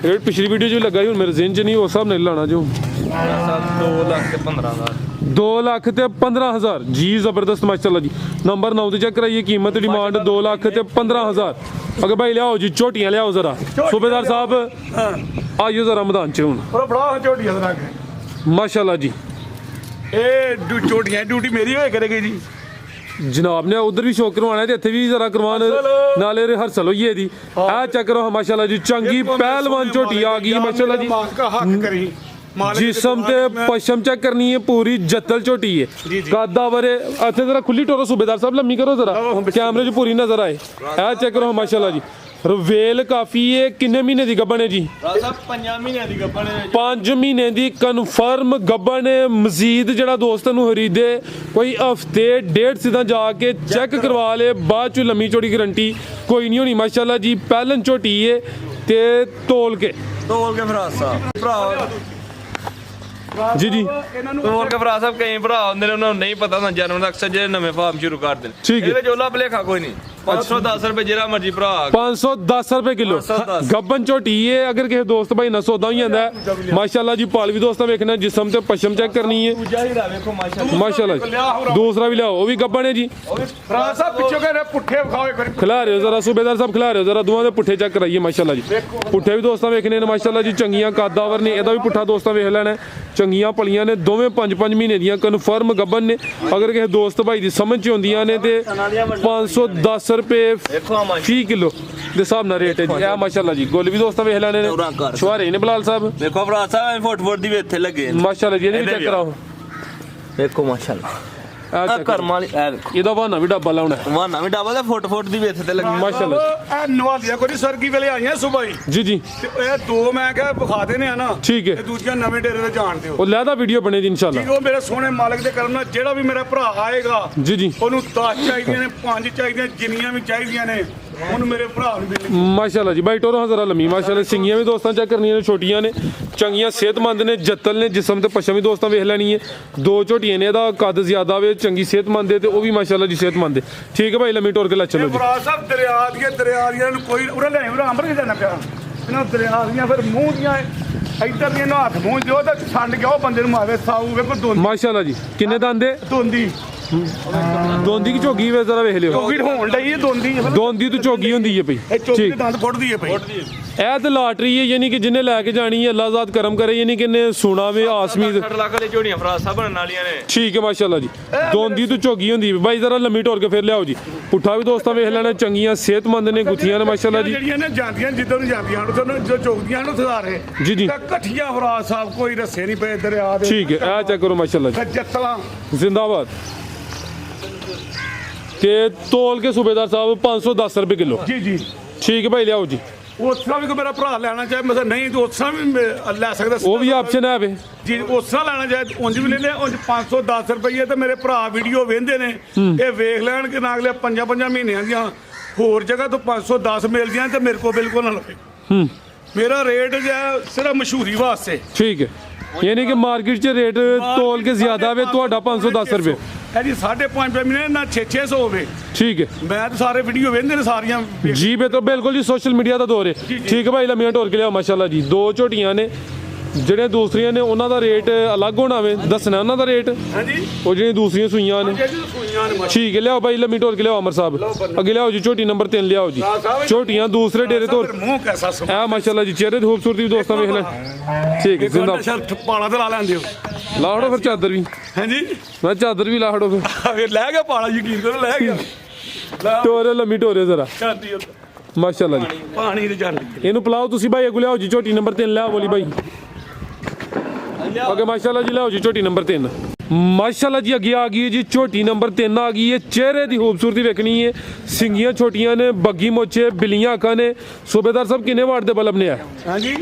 ਰੇਟ ਪਿਛਲੀ ਵੀਡੀਓ 'ਚ ਵੀ ਲੱਗਾ ਸੀ ਹੁਣ ਮੇਰੇ ਜ਼ਿਹਨ 'ਚ ਨਹੀਂ ਉਸ ਹਿਸਾਬ ਨਾਲ ਲਾਣਾ ਜੋ। ਭਰਾ ਸਾਹਿਬ 2 ਲੱਖ ਤੇ 15 ਦਾ 2,15,000 ਜੀ ਜ਼ਬਰਦਸਤ ਮਾਸ਼ਾਅੱਲਾ ਜੀ ਨੰਬਰ 9 ਤੇ ਚੈੱਕ ਕਰਾਈਏ ਕੀਮਤ ਡਿਮਾਂਡ 2,15,000 ਅਗੇ ਭਾਈ ਲਿਆਓ ਜੀ ਝੋਟੀਆਂ ਲਿਆਓ ਜ਼ਰਾ ਸੂਬੇਦਾਰ ਸਾਹਿਬ ਆਇਓ ਜ਼ਰਾ ਮੈਦਾਨ ਚ ਹੁਣ ਉਹ ਬੜਾ ਝੋਟੀਆਂ ਦਾ ਮਾਸ਼ਾਅੱਲਾ ਜੀ ਇਹ ਝੋਟੀਆਂ ਡਿਊਟੀ ਮੇਰੀ ਹੋਏ ਕਰੇਗੀ ਜੀ ਜਨਾਬ ਨੇ ਉਧਰ ਵੀ ਸ਼ੋਅ ਕਰਵਾਉਣਾ ਤੇ ਇੱਥੇ ਵੀ ਜ਼ਰਾ ਕਰਵਾਉਣ ਨਾਲੇ ਰਿਹਰਸਲ ਹੋਈ ਇਹਦੀ ਇਹ ਚੈੱਕ ਕਰੋ ਮਾਸ਼ਾਅੱਲਾ ਜੀ ਚੰਗੀ ਪਹਿਲਵਾਨ ਝੋਟੀ ਆ ਗਈ ਮਾਸ਼ਾਅੱਲਾ ਜੀ ਹੱਕ ਕਰੀ ਜਿਸਮ ਤੇ ਪਸ਼ਮ ਚੈੱਕ ਕਰਨੀ ਹੈ ਪੂਰੀ ਜੱਤਲ ਝੋਟੀ ਹੈ ਕਾਦਾ ਵਰੇ ਇੱਥੇ ਜ਼ਰਾ ਖੁੱਲੀ ਟੋਰੋ ਸੂਬੇਦਾਰ ਸਾਹਿਬ ਲੰਮੀ ਕਰੋ ਜ਼ਰਾ ਕੈਮਰੇ 'ਚ ਪੂਰੀ ਨਜ਼ਰ ਆਏ ਇਹ ਚੈੱਕ ਕਰੋ ਮਾਸ਼ਾਅੱਲਾ ਜੀ ਰਵੇਲ ਕਾਫੀ ਹੈ ਕਿੰਨੇ ਮਹੀਨੇ ਦੀ ਗੱਭਣ ਹੈ ਜੀ ਸਾਹਿਬ 5 ਮਹੀਨਿਆਂ ਦੀ ਗੱਭਣ ਹੈ 5 ਮਹੀਨੇ ਦੀ ਕਨਫਰਮ ਗੱਭਣ ਹੈ ਮਜ਼ੀਦ ਜਿਹੜਾ ਦੋਸਤ ਨੂੰ ਖਰੀਦੇ ਕੋਈ ਹਫਤੇ ਡੇਢ ਸਿੱਧਾ ਜਾ ਕੇ ਚੈੱਕ ਕਰਵਾ ਲੇ ਬਾਅਦ ਚ ਲੰਮੀ ਚੌੜੀ ਗਰੰਟੀ ਕੋਈ ਨਹੀਂ ਹੋਣੀ ਮਾਸ਼ਾਅੱਲਾ ਜੀ ਪਹਿਲਨ ਝੋਟੀ ਹੈ ਤੇ ਤੋਲ ਕੇ ਭਰਾ ਸਾਹਿਬ ਭਰਾ ਜੀ ਜੀ ਤੋਲ ਕੇ ਭਰਾ ਸਾਹਿਬ ਕਈ ਭਰਾ ਹੁੰਦੇ ਨੇ ਉਹਨਾਂ ਨੂੰ ਨਹੀਂ ਪਤਾ ਹੁੰਦਾ ਜਾਨਵਰ ਦਾ ਅਕਸਰ ਜਿਹੜੇ ਨਵੇਂ ਫਾਰਮ ਸ਼ੁਰੂ ਕਰਦੇ ਨੇ ਠੀਕ ਹੈ। ਇਹਦੇ ਵਿੱਚ ਉਹਲਾ ਭਲੇਖਾ ਕੋਈ ਨਹੀਂ 510 ਰੁਪਏ ਜਿਹੜਾ ਮਰਜੀ ਭਰਾ 510 ਰੁਪਏ ਕਿਲੋ 510 ਗੱਬਨ ਝੋਟੀ ਹੈ ਅਗਰ ਕਿਸੇ ਦੋਸਤ ਭਾਈ ਨਾਲ ਸੌਦਾ ਹੀ ਜਾਂਦਾ ਮਾਸ਼ਾਅੱਲਾ ਜੀ ਪਾਲਵੀ ਦੋਸਤਾਂ ਵੇਖਣਾ ਜਿਸਮ ਤੇ ਪਸ਼ਮ ਚੈੱਕ ਕਰਨੀ ਹੈ ਦੂਜਾ ਹੀਰਾ ਵੇਖੋ ਮਾਸ਼ਾਅੱਲਾ ਮਾਸ਼ਾਅੱਲਾ ਜੀ ਦੂਸਰਾ ਵੀ ਲਿਆਓ ਉਹ ਵੀ ਗੱਬਨ ਹੈ ਜੀ ਫਰਾਜ਼ ਸਾਹਿਬ ਪਿੱਛੋਂ ਕਹਿੰਦੇ ਪੁੱਠੇ ਵਿਖਾਓ ਇੱਕ ਵਾਰੀ ਖਿਲਾ ਰਹੇ ਹੋ ਜ਼ਰਾ ਸੂਬੇਦਾਰ ਸਾਹਿਬ ਖਿਲਾ ਰਹੇ ਹੋ ਜ਼ਰਾ ਦੋਵਾਂ ਦੇ ਪੁੱਠੇ ਚੈੱਕ ਕਰਾਈਏ ਮਾਸ਼ਾਅੱਲਾ ਜੀ ਪੁੱਠੇ ਵੀ ਦੋਸਤਾਂ ਵੇਖਣੇ ਨੇ ਮਾਸ਼ਾਅੱਲਾ ਜੀ ਚੰਗੀਆਂ ਕਾਦਾਵਰ ਨੇ ਇਹਦਾ ਵੀ ਪੁੱਠਾ ਦੋਸਤਾਂ ਵੇਖ ਲੈਣਾ ਚੰਗੀਆਂ ਪਲੀਆਂ ਨੇ ਦੋਵੇਂ 5-5 ਮਹੀਨੇ ਦੀਆਂ ਕਨਫਰਮ ਗੱਬਨ ਨੇ ਅਗਰ ਕਿਸੇ ਦੋਸਤ ਭਾਈ ਦੀ ਸਮਝ ਚ ਆਉਂਦੀਆਂ ਨੇ ਤੇ 510 ਰੁਪਏ ਫੀ ਕਿਲੋ ਦੇ ਹਿਸਾਬ ਨਾਲ ਰੇਟ ਹੈ ਜੀ ਇਹ ਮਾਸ਼ਾਅੱਲਾ ਜੀ ਗੁੱਲ ਵੀ ਦੋਸਤਾਂ ਵੇਖ ਲੈਣੇ ਨੇ ਸ਼ੁਹਾਰੇ ਨੇ ਬਲਾਲ ਸਾਹਿਬ ਦੇਖੋ ਭਰਾ ਸਾਹਿਬ ਫੁੱਟ ਦੀ ਵੀ ਇੱਥੇ ਲੱਗੇ ਮਾਸ਼ਾਅੱਲਾ ਜੀ ਇਹਦੇ ਵੀ ਚੈੱਕ ਕਰਾਓ ਦੇਖੋ ਮਾਸ਼ਾਅੱਲਾ ਇਹ check ਕਰੋ। ਘਰ ਵਾਲੀ ਇਹ ਦੇਖੋ ਇਹਦਾ ਬਹਾਨਾ ਵੀ ਡੱਬਾ ਲਾਉਣਾ ਹੈ। ਵਾਹ ਨਵੀਂ ਡਾਬਾ ਦਾ ਫੁੱਟ ਦੀ ਵੀ ਇੱਥੇ ਤੇ ਲੱਗੀ ਮਾਸ਼ਾਅੱਲਾ ਇਹ ਨਵਾਲੀਆ ਕੋਈ ਸਰਗੀ ਵੇਲੇ ਆਈਆਂ ਸੁਬਾਹ ਹੀ ਜੀ ਜੀ ਤੇ ਇਹ ਦੋ ਮੈਂ ਕਿਹਾ ਵਿਖਾ ਦੇਣੇ ਆ ਨਾ ਠੀਕ ਹੈ ਤੇ ਦੂਜੀਆਂ ਨਵੇਂ ਡੇਰੇ ਤੇ ਜਾਣ ਦਿਓ ਉਹ ਲੈਦਾ ਵੀਡੀਓ ਬਣੇ ਜੀ ਇਨਸ਼ਾਅੱਲਾ ਉਹ ਮੇਰੇ ਸੋਹਣੇ ਮਾਲਕ ਦੇ ਕਰਮ ਨਾਲ ਜਿਹੜਾ ਵੀ ਮੇਰਾ ਭਰਾ ਆਏਗਾ ਜੀ ਜੀ ਉਹਨੂੰ 10 ਚਾਹੀਦੀਆਂ ਨੇ 5 ਚਾਹੀਦੀਆਂ ਜਿੰਨੀਆਂ ਵੀ ਚਾਹੀਦੀਆਂ ਨੇ ਉਹਨੂੰ ਮੇਰੇ ਭਰਾ ਨੂੰ ਮਿਲਣੀ ਮਾਸ਼ਾਅੱਲਾ ਜੀ ਬਾਈ ਟੋਰੋ ਹਜ਼ਰਾ ਲੰਮੀ ਮਾਸ਼ਾਅੱਲਾ ਸਿੰਗੀਆਂ ਵੀ ਦੋਸਤਾਂ ਚੈੱਕ ਕਰਨੀਆਂ ਨੇ ਛੋਟੀਆਂ ਨੇ ਚੰਗੀਆਂ ਸਿਹਤਮੰਦ ਨੇ ਜੱਤਲ ਨੇ ਜਿਸਮ ਤੇ ਪਸ਼ਮ ਵੀ ਦੋਸਤਾਂ ਵੇਖ ਲੈਣੀ ਹੈ ਦੋ ਝੋਟੀਆਂ ਨੇ ਇਹਦਾ ਕੱਦ ਜ਼ਿਆਦਾ ਵੇ ਚੰਗੀ ਸਿਹਤਮੰਦ ਹੈ ਤੇ ਉਹ ਵੀ ਮਾਸ਼ਾਅੱਲਾ ਜੀ ਸਿਹਤਮੰਦ ਹੈ ਠੀਕ ਹੈ ਭਾਈ ਲੰਮੀ ਟੋਰ ਕੇ ਲੈ ਚਲੋ ਜੀ ਭਰਾ ਸਾਹਿਬ ਦਰਿਆ ਦੀਆਂ ਨੂੰ ਕੋਈ ਉਰੇ ਲੈ ਉਰੇ ਅੰਬਰ ਕੇ ਜਾਣਾ ਪਿਆ ਇਹਨਾਂ ਦਰਿਆ ਦੀਆਂ ਫਿਰ ਮੂੰਹ ਦੀਆਂ ਇੱਧਰ ਦੀਆਂ ਨੂੰ ਹੱਥ ਮੂੰਹ ਦਿਓ ਤੇ ਛੰਡ ਕੇ ਉਹ ਬੰਦੇ ਨੂੰ ਮਾਰੇ ਸਾਊ ਵੇਖੋ ਦੋਂਦੀ ਮਾਸ਼ਾਅੱਲਾ ਜੀ ਕਿੰਨੇ ਦੰਦੇ ਦੋਂਦੀ ਦੋਂਦੀ ਕੀ ਝੋਗੀ ਵੇ ਜ਼ਰਾ ਵੇਖ ਲਿਓ ਚੋਗੀ ਹੋਣ ਡਈ ਇਹ ਦੋਂਦੀ ਦੋਂਦੀ ਤੋਂ ਝੋਗੀ ਹੁੰਦੀ ਹੈ ਭਾਈ ਇਹ ਚੋਗੀ ਦੇ ਠੀਕ ਦੰਦ ਫੁੱਟਦੀ ਹੈ ਭਈ ਇਹ ਤੇ ਲਾਟਰੀ ਹੈ ਯਾਨੀ ਕਿ ਜਿਹਨੇ ਲੈ ਕੇ ਜਾਣੀ ਹੈ ਅੱਲਾਹ ਜ਼ਾਤ ਕਰਮ ਕਰੇ ਯਾਨੀ ਕਿ ਇਹਨੇ ਸੁਣਾ ਵੇ ਆਸਮੀਦ 60 ਲੱਖ ਦੀ ਝੋੜੀਆਂ ਭਰਾ ਸਾਹਿਬ ਬਣਨ ਵਾਲੀਆਂ ਨੇ ਠੀਕ ਹੈ ਮਾਸ਼ਾਅੱਲਾ ਜੀ ਦੋਂਦੀ ਤੋਂ ਝੋਗੀ ਹੁੰਦੀ ਹੈ ਬਾਈ ਜ਼ਰਾ ਲੰਮੀ ਟੋਰ ਕੇ ਫਿਰ ਲਿਆਓ ਜੀ ਪੁੱਠਾ ਵੀ ਦੋਸਤਾਂ ਵੇਖ ਲੈਣਾ ਚੰਗੀਆਂ ਸਿਹਤਮੰਦ ਨੇ ਗੁੱਥੀਆਂ ਨੇ ਮਾਸ਼ਾਅੱਲਾ ਜੀ ਜਿਹੜੀਆਂ ਨੇ ਜਾਂਦੀਆਂ ਜਿੱਦਾਂ ਨੂੰ ਜਾਂਦੀਆਂ ਹਨ ਉੱਥੇ ਜੋ ਚੋਗਦੀਆਂ ਹਨ ਉੱਥੇ ਸਾਰੇ ਜੀ ਜੀ ਇਕੱਠੀਆਂ ਫਰਾਜ਼ ਸਾਹਿਬ ਕੋਈ ਰੱਸੇ ਨਹੀਂ ਪਏ ਦਰਿਆ ਦੇ ਠੀਕ ਹੈ ਇਹ ਚੈੱਕ ਕਰੋ ਮਾਸ਼ਾਅੱਲਾ ਜੀ ਜੱਤਲਾਂ ਜ਼ਿੰਦਾਬਾਦ ਤੇ ਤੋਲ ਕੇ ਸੂਬੇਦਾਰ ਸਾਹਿਬ 510 ਰੁਪਏ ਕਿਲੋ ਜੀ ਜੀ ਠੀਕ ਹੈ ਭਾਈ ਲਿਆਓ ਜੀ ਉਸਰਾ ਵੀ ਕੋਈ ਮੇਰਾ ਭਰਾ ਲੈਣਾ ਚਾਹੇ ਮਤਲਬ ਨਹੀਂ ਤੇ ਉਸਰਾ ਵੀ ਲੈ ਸਕਦਾ ਉਹ ਵੀ ਆਪਸ਼ਨ ਹੈ ਵੇ ਜੀ ਉਸਰਾ ਲੈਣਾ ਚਾਹੇ ਉਂਝ ਵੀ ਲੈ ਲੈ ਉਂਝ 510 ਰੁਪਏ ਤੇ ਮੇਰੇ ਭਰਾ ਵੀਡੀਓ ਵੇਖਦੇ ਨੇ ਇਹ ਵੇਖ ਲੈਣ ਕਿ ਨਾ ਅਗਲੇ 5 ਮਹੀਨਿਆਂ ਦੀਆਂ ਹੋਰ ਜਗ੍ਹਾ ਤੋਂ 510 ਮਿਲਦੀਆਂ ਤੇ ਮੇਰੇ ਕੋਲ ਬਿਲਕੁਲ ਨਾ ਲਵੇ ਮੇਰਾ ਰੇਟ ਜੇ ਸਿਰਫ ਮਸ਼ਹੂਰੀ ਵਾਸਤੇ ਠੀਕ ਹੈ ਯਾਨੀ ਕਿ ਮਾਰਕੀਟ 'ਚ ਰੇਟ ਤੋਲ ਕੇ ਜ਼ਿਆਦਾ ਵੇ ਤੁਹਾਡਾ 510 ਰੁਪਏ ਇਹ ਜੀ 5.5 ਰੁਪਏ ਮਹੀਨੇ ਨਾ 600 ਹੋਵੇ ਠੀਕ ਹੈ ਮੈਂ ਤਾਂ ਸਾਰੇ ਵੀਡੀਓ ਵੇਖਦੇ ਨੇ ਸਾਰੀਆਂ ਜੀ ਬੇ ਤਾਂ ਬਿਲਕੁਲ ਜੀ ਸੋਸ਼ਲ ਮੀਡੀਆ ਦਾ ਦੌਰ ਹੈ ਠੀਕ ਹੈ ਭਾਈ ਲੰਮੀਆਂ ਟੋਰ ਕੇ ਲਿਆਓ ਮਾਸ਼ਾਅੱਲਾ ਜੀ ਦੋ ਝੋਟੀਆਂ ਨੇ ਜਿਹੜੇ ਦੂਸਰੀਆਂ ਨੇ ਉਹਨਾਂ ਦਾ ਰੇਟ ਅਲੱਗ ਹੋਣਾ ਵੇ ਦੱਸਣਾ ਉਹਨਾਂ ਦਾ ਰੇਟ ਹਾਂਜੀ ਉਹ ਜਿਹੜੀਆਂ ਦੂਸਰੀਆਂ ਸੂਈਆਂ ਨੇ ਜਿਹੜੀ ਸੂਈਆਂ ਨੇ ਠੀਕ ਹੈ ਲਿਆਓ ਭਾਈ ਲੰਮੀ ਟੋਰ ਕੇ ਲਿਆਓ ਅਮਰ ਸਾਹਿਬ ਅੱਗੇ ਲਿਆਓ ਜੀ ਝੋਟੀ ਨੰਬਰ 3 ਲਿਆਓ ਜੀ ਝੋਟੀਆਂ ਦੂਸਰੇ ਡੇਰੇ ਤੋਂ ਮੂੰਹ ਕੈਸਾ ਸੋ ਆ ਮਾਸ਼ਾਅੱਲਾ ਜੀ ਚਿਹਰੇ ਦੀ ਖੂਬਸੂਰਤੀ ਵੀ ਦੋਸਤਾਂ ਵੇਖ ਲੈ ਠੀਕ ਹੈ ਜ਼ਿੰਦਾ ਸ਼ਰਟ ਪਾਲਾ ਤੇ ਲਾ ਲੈਂਦੇ ਹੋ ਲਾਹੜੋ ਫਿਰ ਚਾਦਰ ਵੀ ਹਾਂਜੀ ਮੈਂ ਚਾਦਰ ਵੀ ਲਾਹੜੋ ਫਿਰ ਲੈ ਗਿਆ ਪਾਲਾ ਯਕੀਨ ਕਰੋ ਲੈ ਗਿਆ ਟੋਰੇ ਲੰਮੀ ਟੋਰੇ ਜ਼ਰਾ ਜਾਂਦੀ ਮਾਸ਼ਾਅੱਲਾ ਜੀ ਪਾਣੀ ਤੇ ਜਾਂਦੀ ਇਹਨੂੰ ਪਲਾਓ ਤੁਸੀਂ ਭਾਈ ਅੱਗੋਂ ਲਿਆਓ ਜੀ ਝੋਟੀ ਨੰਬਰ 3 ਲਿਆਓ ਬੋਲੀ ਭਾਈ ਅੱਗੇ ਮਾਸ਼ਾਅੱਲਾ ਜੀ ਲਿਆਓ ਜੀ ਝੋਟੀ ਨੰਬਰ 3 ਮਾਸ਼ਾਅੱਲਾ ਜੀ ਅੱਗੇ ਆ ਗਈ ਹੈ ਜੀ ਝੋਟੀ ਨੰਬਰ 3 ਆ ਗਈ ਹੈ ਚਿਹਰੇ ਦੀ ਖੂਬਸੂਰਤੀ ਵੇਖਣੀ ਹੈ ਸਿੰਗੀਆਂ ਛੋਟੀਆਂ ਨੇ ਬੱਗੀ ਮੋਚੇ ਬਿਲੀਆਂ ਅੱਖਾਂ ਨੇ ਸੂਬੇਦਾਰ ਸਾਹਿਬ ਕਿੰਨੇ ਵਾਟ ਦੇ ਬਲਬ ਨੇ ਆ ਹਾਂਜੀ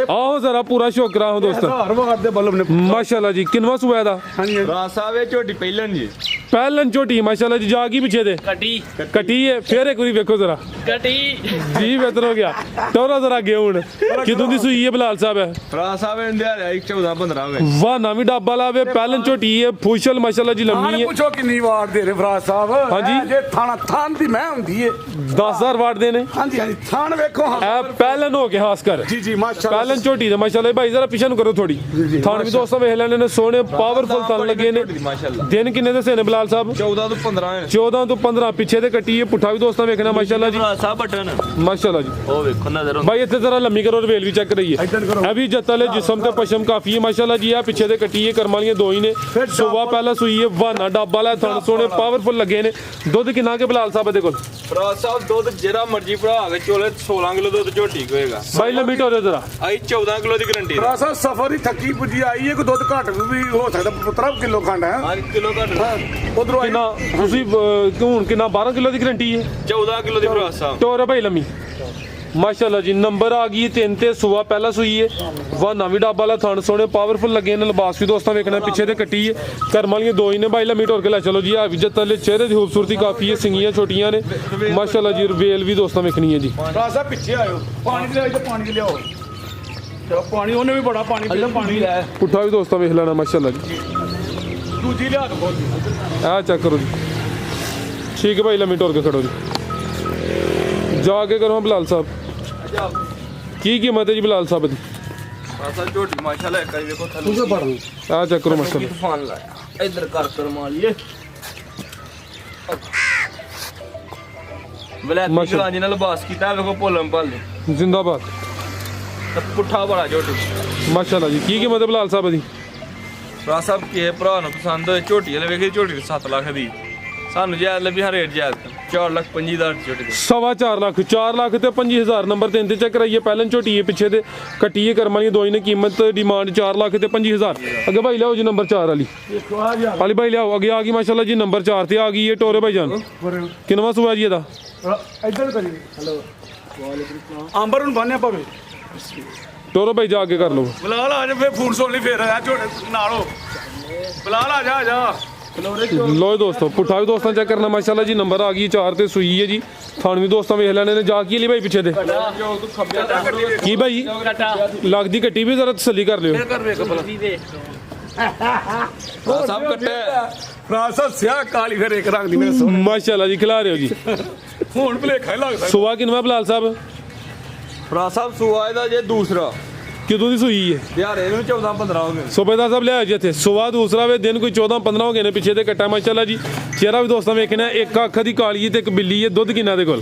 ਆਓ ਜ਼ਰਾ ਪੂਰਾ ਸ਼ੌਕ ਕਰਾਓ ਦੋਸਤਾਂ ਹਰ ਵਾਰ ਦੇ ਬਲਬ ਨੇ ਮਾਸ਼ਾਅੱਲਾ ਜੀ ਕਿੰਨਵਾ ਸੂਆ ਦਾ ਹਾਂਜੀ ਭਰਾ ਸਾਹਿਬ ਇਹ ਝੋਟੀ ਪਹਿਲਨ ਜੀ ਪਹਿਲਨ ਝੋਟੀ ਮਾਸ਼ਾਅੱਲਾ ਜੀ ਜਾ ਗਈ ਪਿੱਛੇ ਦੇ ਕੱਟੀ ਕੱਟੀ ਹੈ ਫੇਰ ਇੱਕ ਵਾਰੀ ਵੇਖੋ ਜ਼ਰਾ ਜੀ ਬਿਹਤਰ ਹੋ ਗਿਆ ਟੋਰਾ ਜ਼ਰਾ ਅੱਗੇ ਹੁਣ ਕਿਦੋਂ ਦੀ ਸੂਈ ਹੈ ਬਲਾਲ ਸਾਹਿਬ ਹੈ ਭਰਾ ਸਾਹਿਬ ਇੰਡੀਆ ਰਿਹਾ 14 15 ਹੋਵੇ ਵਾਹ ਨਵੀਂ ਡੱਬਾ ਲਾਵੇ ਪਹਿਲਨ ਝੋਟੀ ਹੈ ਫੁਸ਼ਲ ਮਾਸ਼ਾਅੱਲਾ ਜੀ ਲੰਮੀ ਹੈ ਪੁੱਛੋ ਕਿੰਨੀ ਵਾਰ ਦੇ ਰਹੇ ਫਰਾਜ ਸਾਹਿਬ ਹਾਂਜੀ। ਇਹ ਜੇ ਥਾਂ ਦੀ ਮੈਂ ਹੁੰਦੀ ਏ 10000 ਵਾਟ ਦੇ ਨੇ ਹਾਂਜੀ ਹਾਂਜੀ ਥਾਂ ਵੇਖੋ ਹਾਂ ਇਹ ਪਹਿਲਨ ਹੋ ਕੇ ਖਾਸ ਕਰ ਜੀ ਜੀ ਮਾਸ਼ਾਅੱਲਾ ਪਹਿਲਨ ਝੋਟੀ ਦੇ ਮਾਸ਼ਾਅੱਲਾ ਭਾਈ ਜ਼ਰਾ ਪਿੱਛੇ ਨੂੰ ਕਰੋ ਥੋੜੀ ਥਾਣ ਵੀ ਦੋਸਤੋ ਵੇਖ ਲੈਣੇ ਨੇ ਸੋਹਣੇ ਪਾਵਰਫੁਲ ਥਣ ਲੱਗੇ ਨੇ ਮਾਸ਼ਾਅੱਲਾ ਦਿਨ ਕਿੰਨੇ ਦੇ ਨੇ ਬਲਾਲ ਸਾਹਿਬ 14 ਤੋਂ 15 ਹੈ 14 ਤੋਂ 15 ਪਿੱਛੇ ਤੇ ਕੱਟੀ ਹੈ ਪੁੱਠਾ ਵੀ ਦੋਸਤਾਂ ਵੇਖਣਾ ਮਾਸ਼ਾਅੱਲਾ ਜੀ ਭਰਾ ਸਾਹਿਬ ਬਟਨ ਮਾਸ਼ਾਅੱਲਾ ਜੀ ਉਹ ਵੇਖੋ ਨਜ਼ਰ भाई इतने जरा लम्बी करो रेल भी चेक करिए इधर करो। अभी जतले जिस्म ते पशम काफी है माशाल्लाह जी है पीछे ते कटी है करम वाली दो ही ने सुबह पहला सुई है वाना डाबा ला थन सोने पावरफुल लगे ने दुध किन्ना के बलाल साहब दे कोल ਭਰਾ ਸਾਹਿਬ ਦੁੱਧ ਜਿਹੜਾ ਮਰਜੀ ਭਰਾ ਕੇ ਚੋਲੇ 16 ਕਿਲੋ ਦੁੱਧ ਝੋਟੀ ਹੋਏਗਾ भाई लंबी टोरे जरा ਆਈ 14 ਕਿਲੋ ਦੀ ਗਰੰਟੀ ਫਰਾਜ ਸਾਹਿਬ ਸਫਰ ਦੀ ਥੱਕੀ ਪੁੱਜੀ ਆਈ ਹੈ ਕੋਈ ਦੁੱਧ ਘੱਟ ਵੀ ਹੋ ਸਕਦਾ ਪੁੱਤਰਾ ਕਿਲੋ ਖੰਡ ਹੈ 8 ਕਿਲੋ ਘੱਟ ਉਧਰੋਂ किन्ना ਤੁਸੀਂ ਹੁਣ ਕਿੰਨਾ 12 ਕਿਲੋ ਦੀ ਗਰੰਟੀ ਹੈ 14 ਕਿਲੋ ਦੀ ਭਰਾ ਸਾਹਿਬ टोरे भाई लम्बी माशाल्लाह जी नंबर आ गई 3 ते सुबह पहला सुई है वह नवी डाबा वाला थन सोने पावरफुल लगे ने लिबास भी दोस्तों वेखना पीछे ते कटी है करम वाली दो ही ने भाई लम्बी टोर के ला चलो जी इज्जत वाले चेहरे की खूबसूरती काफी है सिंगियां छोटियां ने माशाल्लाह जी वेल भी दोस्तों वेखनी है जी ਫਰਾਜ ਸਾਹਿਬ ਪਿੱਛੇ ਆਇਓ ਪਾਣੀ ਦੇ ਲਿਆਓ ਪਾਣੀ ਲਿਆਓ ਚਲੋ ਪਾਣੀ ਉਹਨੇ ਵੀ ਬੜਾ ਪਾਣੀ ਪੀਣਾ ਪਾਣੀ ਲੈ पुट्ठा भी दोस्तों वेख लेना माशाल्लाह जी ਦੂਜੀ ਲਿਆ ਦੋ आ चेक करो जी ठीक है भाई लम्बी टोर के खड़ो जी जाके करो बिलाल साहब की कीमत है जी बिलाल साहब की ਭਰਾ ਸਾਹਿਬ ਝੋਟੀ ਮਾਸ਼ਾਅੱਲਾ ਇੱਕ ਵਾਰੀ ਵੇਖੋ ਥੱਲੇ आ चेक करो माशाल्लाह ਤੂਫਾਨ ਲਾਇਆ ਇੱਧਰ ਕਰ ਮਾਲੀਏ ਬਲੈਕ ਮਾਸ਼ਾਅੱਲਾ। ਗਾਂਜੀ ਨਾਲ ਬਾਸ ਕੀਤਾ ਵੇਖੋ ਭੋਲਮ ਭਾਲ जिंदाबाद ਪੁੱਠਾ ਬੜਾ ਝੋਟੀ माशाल्लाह जी की कीमत है बिलाल साहब की ਭਰਾ ਸਾਹਿਬ ਕਿਸੇ ਭਰਾ ਨੂੰ ਪਸੰਦ ਹੋਏ ਝੋਟੀ ਵਾਲੇ ਵੇਖੇ ਝੋਟੀ 7 ਲੱਖ ਦੀ ਸਾਨੂੰ ਜਾਇਜ਼ ਲੱਭੀ ਹਾਂ ਰੇਟ ਜਾਇਜ਼ 4,25,000 ਝੋਟੀ ਦੀ 4.5 ਲੱਖ 4 ਲੱਖ ਤੇ 25,000 ਨੰਬਰ 3 ਤੇ ਚੈੱਕ ਕਰਾਈਏ ਪਹਿਲਾਂ ਝੋਟੀ ਹੈ ਪਿੱਛੇ ਤੇ ਕੱਟੀ ਹੈ ਕਰਮਾਂ ਦੀ ਦੋਈ ਨੇ ਕੀਮਤ ਡਿਮਾਂਡ 4 ਲੱਖ ਤੇ 25,000 ਅੱਗੇ ਭਾਈ ਲਿਆਓ ਜੀ ਨੰਬਰ 4 ਵਾਲੀ ਵਾਲੀ ਭਾਈ ਲਿਆਓ ਅੱਗੇ ਆ ਗਈ ਮਾਸ਼ਾਅੱਲਾ ਜੀ ਨੰਬਰ 4 ਤੇ ਆ ਗਈ ਹੈ ਟੋਰੇ ਭਾਈ ਜਾਨ ਕਿੰਨਵਾਂ ਸੂਆ ਜੀ ਇਹਦਾ ਇੱਧਰ ਕਰੀ ਹਲੋ ਆਂਬਰ ਨੂੰ ਬੰਨਿਆ ਪਵੇ ਟੋਰੇ ਭਾਈ ਜਾ ਕੇ ਕਰ ਲਓ ਬਲਾਲ ਆ ਜਾ ਫੇਰ ਫੋਨ ਸੁਣ ਲਈ ਫੇਰ ਆ ਝੋੜੇ ਨਾਲੋਂ ਬਲਾਲ ਆ ਜਾ ਆ ਜਾ ਲੋ ਦੋਸਤੋ ਪੁੱਠਾ ਵੀ ਦੋਸਤਾਂ ਚੈੱਕ ਕਰਨਾ ਮਾਸ਼ਾਅੱਲਾ ਜੀ ਨੰਬਰ ਆ ਗਈ 4 ਤੇ ਸੂਈ ਹੈ ਜੀ ਥਾਣ ਵੀ ਦੋਸਤਾਂ ਵੇਖ ਲੈਣੇ ਨੇ ਜਾ ਕੀ ਲਈ ਭਾਈ ਪਿੱਛੇ ਤੇ ਕੀ ਭਾਈ ਲੱਗਦੀ ਕੱਟੀ ਵੀ ਜ਼ਰਾ ਤਸੱਲੀ ਕਰ ਲਿਓ ਭਰਾ ਸਾਹਿਬ ਕੱਟੇ ਫਰਾਜ ਸਾਹਿਬ ਸਿਆਹ ਕਾਲੀ ਫੇਰ ਇੱਕ ਰੰਗ ਦੀ ਮੇਰੇ ਸੋਹਣੇ ਮਾਸ਼ਾਅੱਲਾ ਜੀ ਖਿਲਾ ਰਹੇ ਹੋ ਜੀ ਹੁਣ ਭਲੇਖਾ ਹੀ ਲੱਗਦਾ ਸੁਆ ਕਿੰਨਵਾਂ ਬਲਾਲ ਸਾਹਿਬ ਭਰਾ ਸਾਹਿਬ ਸੂਆ ਇਹਦਾ ਜੇ ਦੂਸਰਾ ਕਿਦੋਂ ਦੀ ਸੂਈ ਹੈ ਦਿਹਾੜੇ ਨੂੰ 14 15 ਹੋ ਗਏ ਸੁਬੇਦਾਰ ਸਾਹਿਬ ਲਿਆ ਜੀ ਇੱਥੇ ਸੁਬਾ ਦੂਸਰਾ ਵੇ ਦਿਨ ਕੋਈ 14 15 ਹੋ ਗਏ ਨੇ ਪਿੱਛੇ ਤੇ ਕੱਟਾ ਮਾਸ਼ਾਅੱਲਾ ਜੀ ਚਿਹਰਾ ਵੀ ਦੋਸਤਾਂ ਵੇਖਣਾ ਇੱਕ ਅੱਖ ਦੀ ਕਾਲੀ ਤੇ ਇੱਕ ਬਿੱਲੀ ਹੈ ਦੁੱਧ ਕਿੰਨਾ ਦੇ ਕੋਲ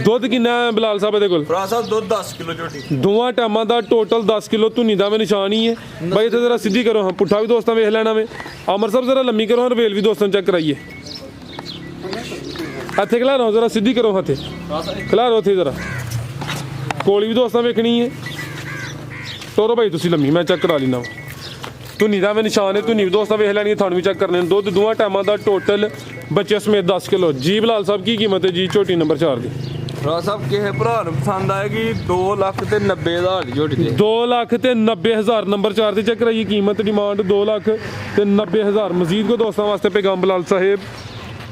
ਦੁੱਧ ਕਿੰਨਾ ਹੈ ਬਲਾਲ ਸਾਹਿਬ ਦੇ ਕੋਲ ਭਰਾ ਸਾਹਿਬ ਦੁੱਧ 10 ਕਿਲੋ ਝੋਟੀ ਦੋਵਾਂ ਟਾਈਮਾਂ ਦਾ ਟੋਟਲ 10 ਕਿਲੋ ਧੁਨੀ ਦਾ ਵੀ ਨਿਸ਼ਾਨ ਹੀ ਹੈ ਬਾਈ ਇੱਥੇ ਜ਼ਰਾ ਸਿੱਧੀ ਕਰੋ ਹਾਂ ਪੁੱਠਾ ਵੀ ਦੋਸਤਾਂ ਵੇਖ ਲੈਣਾ ਵੇ ਅਮਰ ਸਾਹਿਬ ਜ਼ਰਾ ਲੰਮੀ ਕਰੋ ਰਵੇਲ ਵੀ ਦੋਸਤਾਂ ਚੈੱਕ ਕਰਾਈਏ ਇੱਥੇ ਖਿਲਾ ਰਹਾ ਜ਼ਰਾ ਸਿੱਧੀ ਕਰੋ ਹੱਥੇ ਖਿਲਾ ਰੋ ਉੱਥੇ ਜ਼ਰਾ ਕੋਲੀ ਵੀ ਦੋਸਤਾਂ ਵੇਖਣੀ ਹੈ ਤੋਰੋ ਭਾਈ ਤੁਸੀਂ ਲੰਮੀ ਮੈਂ ਚੈੱਕ ਕਰਾ ਲੈਣਾ ਧੁਨੀ ਦਾ ਵੀ ਨਿਸ਼ਾਨ ਹੈ ਧੁਨੀ ਵੀ ਦੋਸਤਾਂ ਵੇਖ ਲੈਣੀ ਤੁਹਾਨੂੰ ਵੀ ਚੈੱਕ ਕਰਨੇ ਨੇ ਦੁੱਧ ਦੋਵਾਂ ਟਾਈਮਾਂ ਦਾ ਟੋਟਲ ਬੱਚੇ ਸਮੇਤ 10 ਕਿਲੋ ਜੀ ਬਲਾਲ ਸਾਹਿਬ ਕੀ ਕੀਮਤ ਹੈ ਜੀ ਝੋਟੀ ਨੰਬਰ 4 ਦੀ ਭਰਾ ਸਾਹਿਬ ਕਿਸੇ ਭਰਾ ਨੂੰ ਪਸੰਦ ਆਏਗੀ 2 ਲੱਖ ਤੇ 90,000 ਦੀ ਝੋਟੀ ਦੇ 2 ਲੱਖ ਤੇ 90,000 ਨੰਬਰ 4 ਤੇ ਚੈੱਕ ਕਰਾਈਏ ਕੀਮਤ ਡਿਮਾਂਡ 2 ਲੱਖ ਤੇ 90,000 ਮਜ਼ੀਦ ਕੋ ਦੋਸਤਾਂ ਵਾਸਤੇ ਪੈਗਾਮ ਬਲਾਲ ਸਾਹਿਬ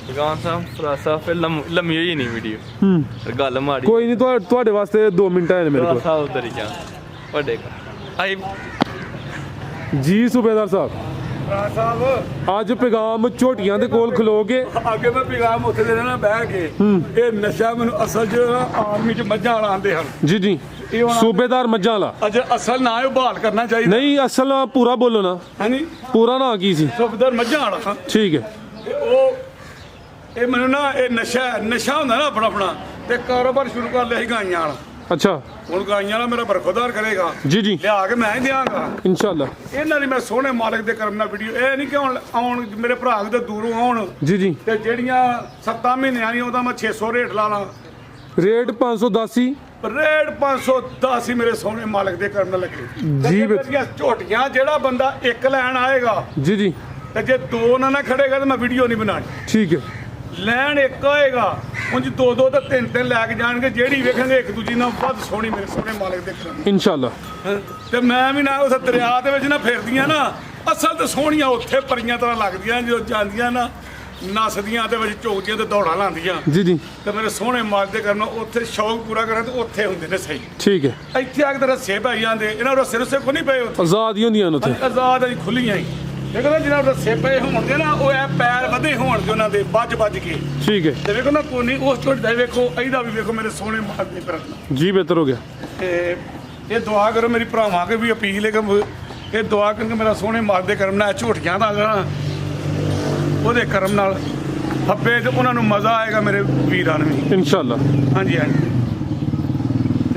ਦੁਕਾਨ ਸਾਹਿਬ ਭਰਾ ਸਾਹਿਬ ਫਿਰ ਲੰਮੀ ਹੋਈ ਨਹੀਂ ਵੀਡੀਓ ਫਿਰ ਗੱਲ ਮਾੜੀ ਕੋਈ ਨਹੀਂ ਤੁਹਾਡੇ ਵਾਸਤੇ 2 ਮਿੰਟ ਆਏ ਨੇ ਮੇਰੇ ਭਰਾ ਕੋਲ ਸਾਹਿਬ ਉਧਰ ਹੀ ਜਾ ਵੱਡੇ ਆਈ ਜੀ ਸੂਬੇਦਾਰ ਸਾਹਿਬ ਫਰਾਜ ਸਾਹਿਬ ਅੱਜ ਪੈਗਾਮ ਝੋਟੀਆਂ ਦੇ ਕੋਲ ਖਲੋ ਕੇ ਅੱਗੇ ਮੈਂ ਪਿਗਾਮ ਉੱਥੇ ਦੇ ਨਾ ਬਹਿ ਕੇ ਇਹ ਨਸ਼ਾ ਮੈਨੂੰ ਅਸਲ 'ਚ ਆਰਮੀ 'ਚ ਮੱਝਾਂ ਵਾਲਾ ਆਂਦੇ ਹਨ ਜੀ ਜੀ ਸੂਬੇਦਾਰ ਮੱਝਾਂ ਵਾਲਾ ਅੱਜ ਅਸਲ ਨਾ ਇਹ ਬਹਾਲ ਕਰਨਾ ਚਾਹੀਦਾ ਨਹੀਂ ਅਸਲ ਪੂਰਾ ਬੋਲੋ ਨਾ ਹਾਂਜੀ ਪੂਰਾ ਨਾਂ ਕੀ ਸੀ ਸੁਬਦਰ ਮੱਝਾਂ ਵਾਲਾ ਠੀਕ ਹੈ ਤੇ ਇਹ ਮੈਨੂੰ ਨਾ ਇਹ ਨਸ਼ਾ ਹੁੰਦਾ ਨਾ ਆਪਣਾ ਤੇ ਕਾਰੋਬਾਰ ਸ਼ੁਰੂ ਕਰ ਲਿਆ ਸੀ ਗਾਈਆਂ ਵਾਲਾ ਅੱਛਾ ਹੁਣ ਗਾਈਆਂ ਵਾਲਾ ਮੇਰਾ ਬਰਖੁਦਾਰ ਕਰੇਗਾ ਜੀ ਜੀ ਲਿਆ ਕੇ ਮੈਂ ਹੀ ਦਿਆਂਗਾ ਇਨਸ਼ਾਅੱਲਾ ਇਹਨਾਂ ਦੀ ਮੈਂ ਸੋਹਣੇ ਮਾਲਕ ਦੇ ਕਰਮ ਨਾਲ ਵੀਡੀਓ ਇਹ ਨਹੀਂ ਕਿ ਆਉਣ ਮੇਰੇ ਭਰਾ ਦੇ ਦੂਰੋਂ ਆਉਣ ਜੀ ਜੀ ਤੇ ਜਿਹੜੀਆਂ 7 ਮਹੀਨਿਆਂ ਦੀ ਉਹਦਾ ਮੈਂ 600 ਰੇਟ ਲਾ ਲਾਂ ਰੇਟ 510 ਰੇਟ 510 ਹੀ ਮੇਰੇ ਸੋਹਣੇ ਮਾਲਕ ਦੇ ਕਰਮ ਨਾਲ ਲੱਗੇ ਜੀ ਤੇ ਮੇਰੀਆਂ ਝੋਟੀਆਂ ਜਿਹੜਾ ਬੰਦਾ ਇੱਕ ਲੈਣ ਆਏਗਾ ਜੀ ਜੀ ਤੇ ਜੇ ਦੋ ਨਾ ਖੜੇਗਾ ਤੇ ਮੈਂ ਵੀਡੀਓ ਨਹੀਂ ਬਣਾਣੀ ਠੀਕ ਹੈ ਲੈਣ ਇੱਕ ਹੋਏਗਾ ਉਂਝ ਦੋ ਤੇ ਤਿੰਨ ਲੈ ਕੇ ਜਾਣਗੇ ਜਿਹੜੀ ਵੇਖਣਗੇ ਇੱਕ ਦੂਜੀ ਨਾਲ ਵੱਧ ਸੋਹਣੀ ਮੇਰੇ ਸੋਹਣੇ ਮਾਲਕ ਦੇ ਕਰਮ ਇਨਸ਼ਾਅੱਲਾ ਤੇ ਮੈਂ ਵੀ ਨਾ ਉਸ ਦਰਿਆ ਦੇ ਵਿੱਚ ਨਾ ਫਿਰਦੀਆਂ ਨਾ ਅਸਲ ਤੇ ਸੋਹਣੀਆਂ ਉੱਥੇ ਪਰੀਆਂ ਤਰ੍ਹਾਂ ਲੱਗਦੀਆਂ ਜਦੋਂ ਜਾਂਦੀਆਂ ਨਾ ਨੱਸਦੀਆਂ ਤੇ ਵਿੱਚ ਚੋਕਦੀਆਂ ਤੇ ਦੌੜਾਂ ਲਾਉਂਦੀਆਂ ਜੀ ਜੀ ਤੇ ਮੇਰੇ ਸੋਹਣੇ ਮਾਲ ਦੇ ਕਰਨ ਉੱਥੇ ਸ਼ੌਕ ਪੂਰਾ ਕਰਾਂ ਤੇ ਉੱਥੇ ਹੁੰਦੇ ਨੇ ਸਹੀ। ਠੀਕ ਹੈ, ਇੱਥੇ ਆ ਕੇ ਤਾਂ ਰੱਸੇ ਪੈ ਜਾਂਦੇ, ਇਹਨਾਂ ਨੂੰ ਰੱਸੇ ਕੋ ਨਹੀਂ ਪਏ ਉੱਥੇ, ਆਜ਼ਾਦ ਹੀ ਹੁੰਦੀਆਂ ਨੇ ਉੱਥੇ। ਆਜ਼ਾਦ ਹੀ ਖੁੱਲੀਆਂ ਹੀ। ਦੇਖੋ ਨਾ ਜਿਹਨਾਂ ਨੂੰ ਰੱਸੇ ਪਏ ਹੋਣਗੇ ਨਾ ਉਹ ਐ ਪੈਰ ਵਧੇ ਹੋਣਗੇ ਉਹਨਾਂ ਦੇ ਵੱਜ ਕੇ। ਠੀਕ ਹੈ ਤੇ ਵੇਖੋ ਨਾ ਕੋਨੀ ਉਸ ਛੋਟੇ ਦਾ ਵੇਖੋ, ਇਹਦਾ ਵੀ ਵੇਖੋ ਮੇਰੇ ਸੋਹਣੇ ਮਾਲ ਦੇ ਕਰਨ। ਜੀ, ਬਿਹਤਰ ਹੋ ਗਿਆ। ਤੇ ਇਹ ਦੁਆ ਕਰੋ ਮੇਰੀ ਭਰਾਵਾਂ ਕੇ ਵੀ ਅਪੀਲ ਹੈ ਕਿ ਇਹ ਦੁਆ ਕਰਕੇ ਮੇਰਾ ਸੋਹਣੇ ਮਾਲ ਦੇ ਕਰਮ ਨਾਲ ਝੂਠੀਆਂ ਦਾ ਨਾ ਉਹਦੇ ਕਰਮ ਨਾਲ ਹੱਬੇ ਤੇ ਉਹਨਾਂ ਨੂੰ ਮਜ਼ਾ ਆਏਗਾ ਮੇਰੇ ਵੀਰਾਂ ਨੂੰ ਵੀ। ਇਨਸ਼ਾਅੱਲਾ। ਹਾਂਜੀ ਹਾਂਜੀ।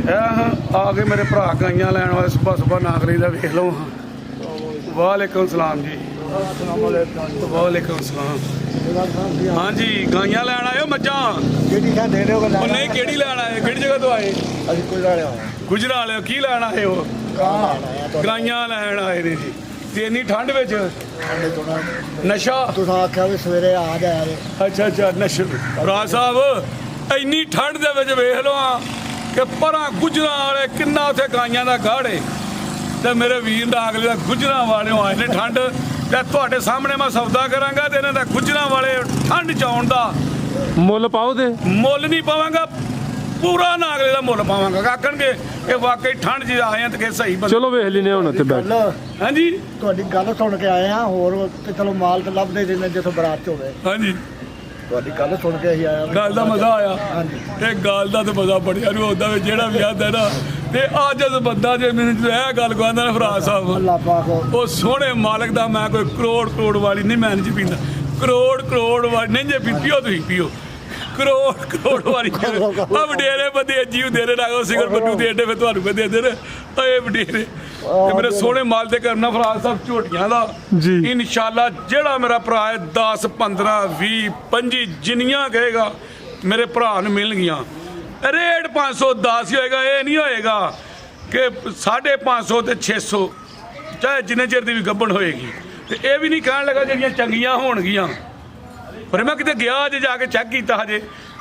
ਇਹ ਆ ਕੇ ਮੇਰੇ ਭਰਾ ਗਾਈਆਂ ਲੈਣ ਵਾਲੇ ਸੁਬਾ ਨਾਗਰੀ ਦਾ ਵੇਖ ਲਓ। ਵਾਲੇਕੁਮ ਸਲਾਮ ਜੀ। ਵਾਲੇਕੁਮ ਸਲਾਮ। ਹਾਂਜੀ ਗਾਈਆਂ ਲੈਣ ਆਇਓ, ਮੱਝਾਂ। ਕਿਹੜੀ ਸ਼ਾਹ ਦੇ ਰਹੇ ਹੋ? ਉਹ ਨਹੀਂ, ਕਿਹੜੀ ਲੈਣ ਆਏ? ਕਿਹੜੀ ਜਗ੍ਹਾ ਤੋਂ ਆਏ? ਅਸੀਂ ਕੋਈ ਲੜਿਆ ਹੋਇਆ ਗੁਜਰਾਂ ਵਾਲਿਓ। ਕੀ ਲੈਣ ਆਏ ਹੋ? ਗਾਈਆਂ ਲੈਣ ਆਏ ਨੇ ਜੀ। ਤੇ ਇੰਨੀ ਠੰਡ ਵਿੱਚ ਨਸ਼ਾ। ਤੁਸੀਂ ਆਖਿਆ ਵੀ ਸਵੇਰੇ ਆ ਜਾਇਆ ਜੇ। ਅੱਛਾ ਨਸ਼ਾ। ਭਰਾ ਸਾਹਿਬ ਇੰਨੀ ਠੰਡ ਦੇ ਵਿੱਚ ਵੇਖ ਲਓ ਕਿ ਪਰਾਂ ਗੁਜਰਾਂ ਵਾਲੇ ਕਿੰਨਾ ਉੱਥੇ ਗਾਈਆਂ ਦਾ ਗਾੜ ਏ ਤੇ ਮੇਰੇ ਵੀਰ ਦਾ ਅਗਲੇ ਦਾ ਗੁਜਰਾਂ ਵਾਲਿਓ ਆਏ ਨੇ ਠੰਡ ਤੇ ਤੁਹਾਡੇ ਸਾਹਮਣੇ ਮੈਂ ਸੌਦਾ ਕਰਾਂਗਾ ਤੇ ਇਹਨਾਂ ਦਾ ਗੁਜਰਾਂ ਵਾਲੇ ਠੰਡ ਚ ਆਉਣ ਦਾ ਮੁੱਲ ਪਾਓ ਤੇ ਮੁੱਲ ਨਹੀਂ ਪਾਵਾਂਗਾ, ਪੂਰਾ ਨਾਗਲੇ ਦਾ ਮੁੱਲ ਪਾਵਾਂਗਾ। ਆਖਣਗੇ ਇਹ ਵਾਕਈ ਠੰਡ 'ਚ ਆਏ ਆ ਤੇ ਕਿ ਸਹੀ ਬੰਦੇ। ਚਲੋ ਵੇਖ ਲੈਨੇ ਹੁਣ ਉੱਥੇ ਬੈਠ। ਹਾਂਜੀ ਤੁਹਾਡੀ ਗੱਲ ਸੁਣ ਕੇ ਆਏ ਆ, ਹੋਰ ਤੇ ਚਲੋ ਮਾਲ ਤੇ ਲੱਭਦੇ ਜਿੰਨੇ ਜਿੱਥੋਂ ਬਰਾਤ ਚ ਹੋਵੇ। ਹਾਂਜੀ ਤੁਹਾਡੀ ਗੱਲ ਸੁਣ ਕੇ ਅਸੀਂ ਆਇਆ। ਗੱਲ ਦਾ ਮਜ਼ਾ ਆਇਆ। ਹਾਂਜੀ। ਇਹ ਗੱਲ ਦਾ ਤਾਂ ਮਜ਼ਾ ਬੜਿਆ ਨੂੰ ਆਉਂਦਾ ਵੀ ਜਿਹੜਾ ਵੀ ਆਉਂਦਾ ਨਾ ਤੇ ਅੱਜ ਇਸ ਬੰਦਾ ਜੇ ਮੈਨੂੰ ਜੋ ਇਹ ਗੱਲ ਕਹਿੰਦਾ ਨਾ ਫਰਾਜ ਸਾਹਿਬ, ਅੱਲਾਹ ਪਾਕ ਉਹ ਸੋਹਣੇ ਮਾਲਕ ਦਾ ਮੈਂ ਕੋਈ ਕਰੋੜ ਵਾਲੀ ਨਹੀਂ ਮੈਂ ਨਹੀਂ ਪੀਂਦਾ, ਕਰੋੜ ਵਾਲੀ ਨਹੀਂ ਜੇ ਪੀਓ ਤੁਸੀਂ ਪੀਓ, ਕਰੋੜ ਵਾਲੀ ਆ ਵਡੇਰੇ ਬੰਦੇ ਜੀ ਹੁੰਦੇ ਨੇ ਨਾ ਉਹ ਸਿਗਰ ਬੱਟੂ ਦੇ ਅੱਡੇ ਫਿਰ ਤੁਹਾਨੂੰ ਬੰਦੇ ਦੇ ਨੇ ਓਏ ਵਡੇਰੇ ਤੇ ਮੇਰੇ ਸੋਹਣੇ ਮਾਲ ਦੇ ਕਰਨਾ ਫਰਾਜ ਸਾਹਿਬ ਝੋਟੀਆਂ ਦਾ ਜੀ। ਇਨਸ਼ਾਅੱਲਾ ਜਿਹੜਾ ਮੇਰਾ ਭਰਾ ਹੈ 10 15 20 25 ਜਿੰਨੀਆਂ ਕਹੇਗਾ ਮੇਰੇ ਭਰਾ ਨੂੰ ਮਿਲਣਗੀਆਂ। ਰੇਟ 510 ਹੀ ਹੋਏਗਾ, ਇਹ ਨਹੀਂ ਹੋਏਗਾ ਕਿ 550 ਤੇ 600 ਚਾਹੇ ਜਿੰਨੇ ਚਿਰ ਦੀ ਵੀ ਗੱਭਣ ਹੋਏਗੀ। ਤੇ ਇਹ ਵੀ ਨਹੀਂ ਕਹਿਣ ਲੱਗਾ ਜਿਹੜੀਆਂ ਚੰਗੀਆਂ ਹੋਣਗੀਆਂ, ਪਰ ਮੈਂ ਕਿਤੇ ਗਿਆ ਅਜੇ ਜਾ ਕੇ ਚੈੱਕ ਕੀਤਾ ਹਜੇ,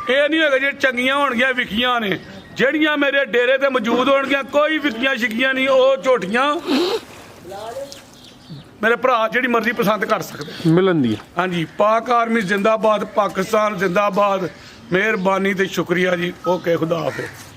ਇਹ ਨਹੀਂ ਹੋਏਗਾ ਜਿਹੜੀਆਂ ਚੰਗੀਆਂ ਹੋਣਗੀਆਂ ਵਿਕੀਆਂ ਨੇ, ਜਿਹੜੀਆਂ ਮੇਰੇ ਡੇਰੇ ਤੇ ਮੌਜੂਦ ਹੋਣਗੀਆਂ ਕੋਈ ਵਿਕੀਆਂ ਸ਼ਿਕੀਆਂ ਨਹੀਂ, ਉਹ ਝੋਟੀਆਂ ਮੇਰੇ ਭਰਾ ਜਿਹੜੀ ਮਰਜ਼ੀ ਪਸੰਦ ਕਰ ਸਕਦੇ। ਮਿਲਣ ਦੀ। ਹਾਂਜੀ ਪਾਕ ਆਰਮੀ ਜ਼ਿੰਦਾਬਾਦ, ਪਾਕਿਸਤਾਨ ਜ਼ਿੰਦਾਬਾਦ। ਮਿਹਰਬਾਨੀ ਤੇ ਸ਼ੁਕਰੀਆ ਜੀ। ਓਕੇ, ਖੁਦਾ ਹਾਫਿਜ਼।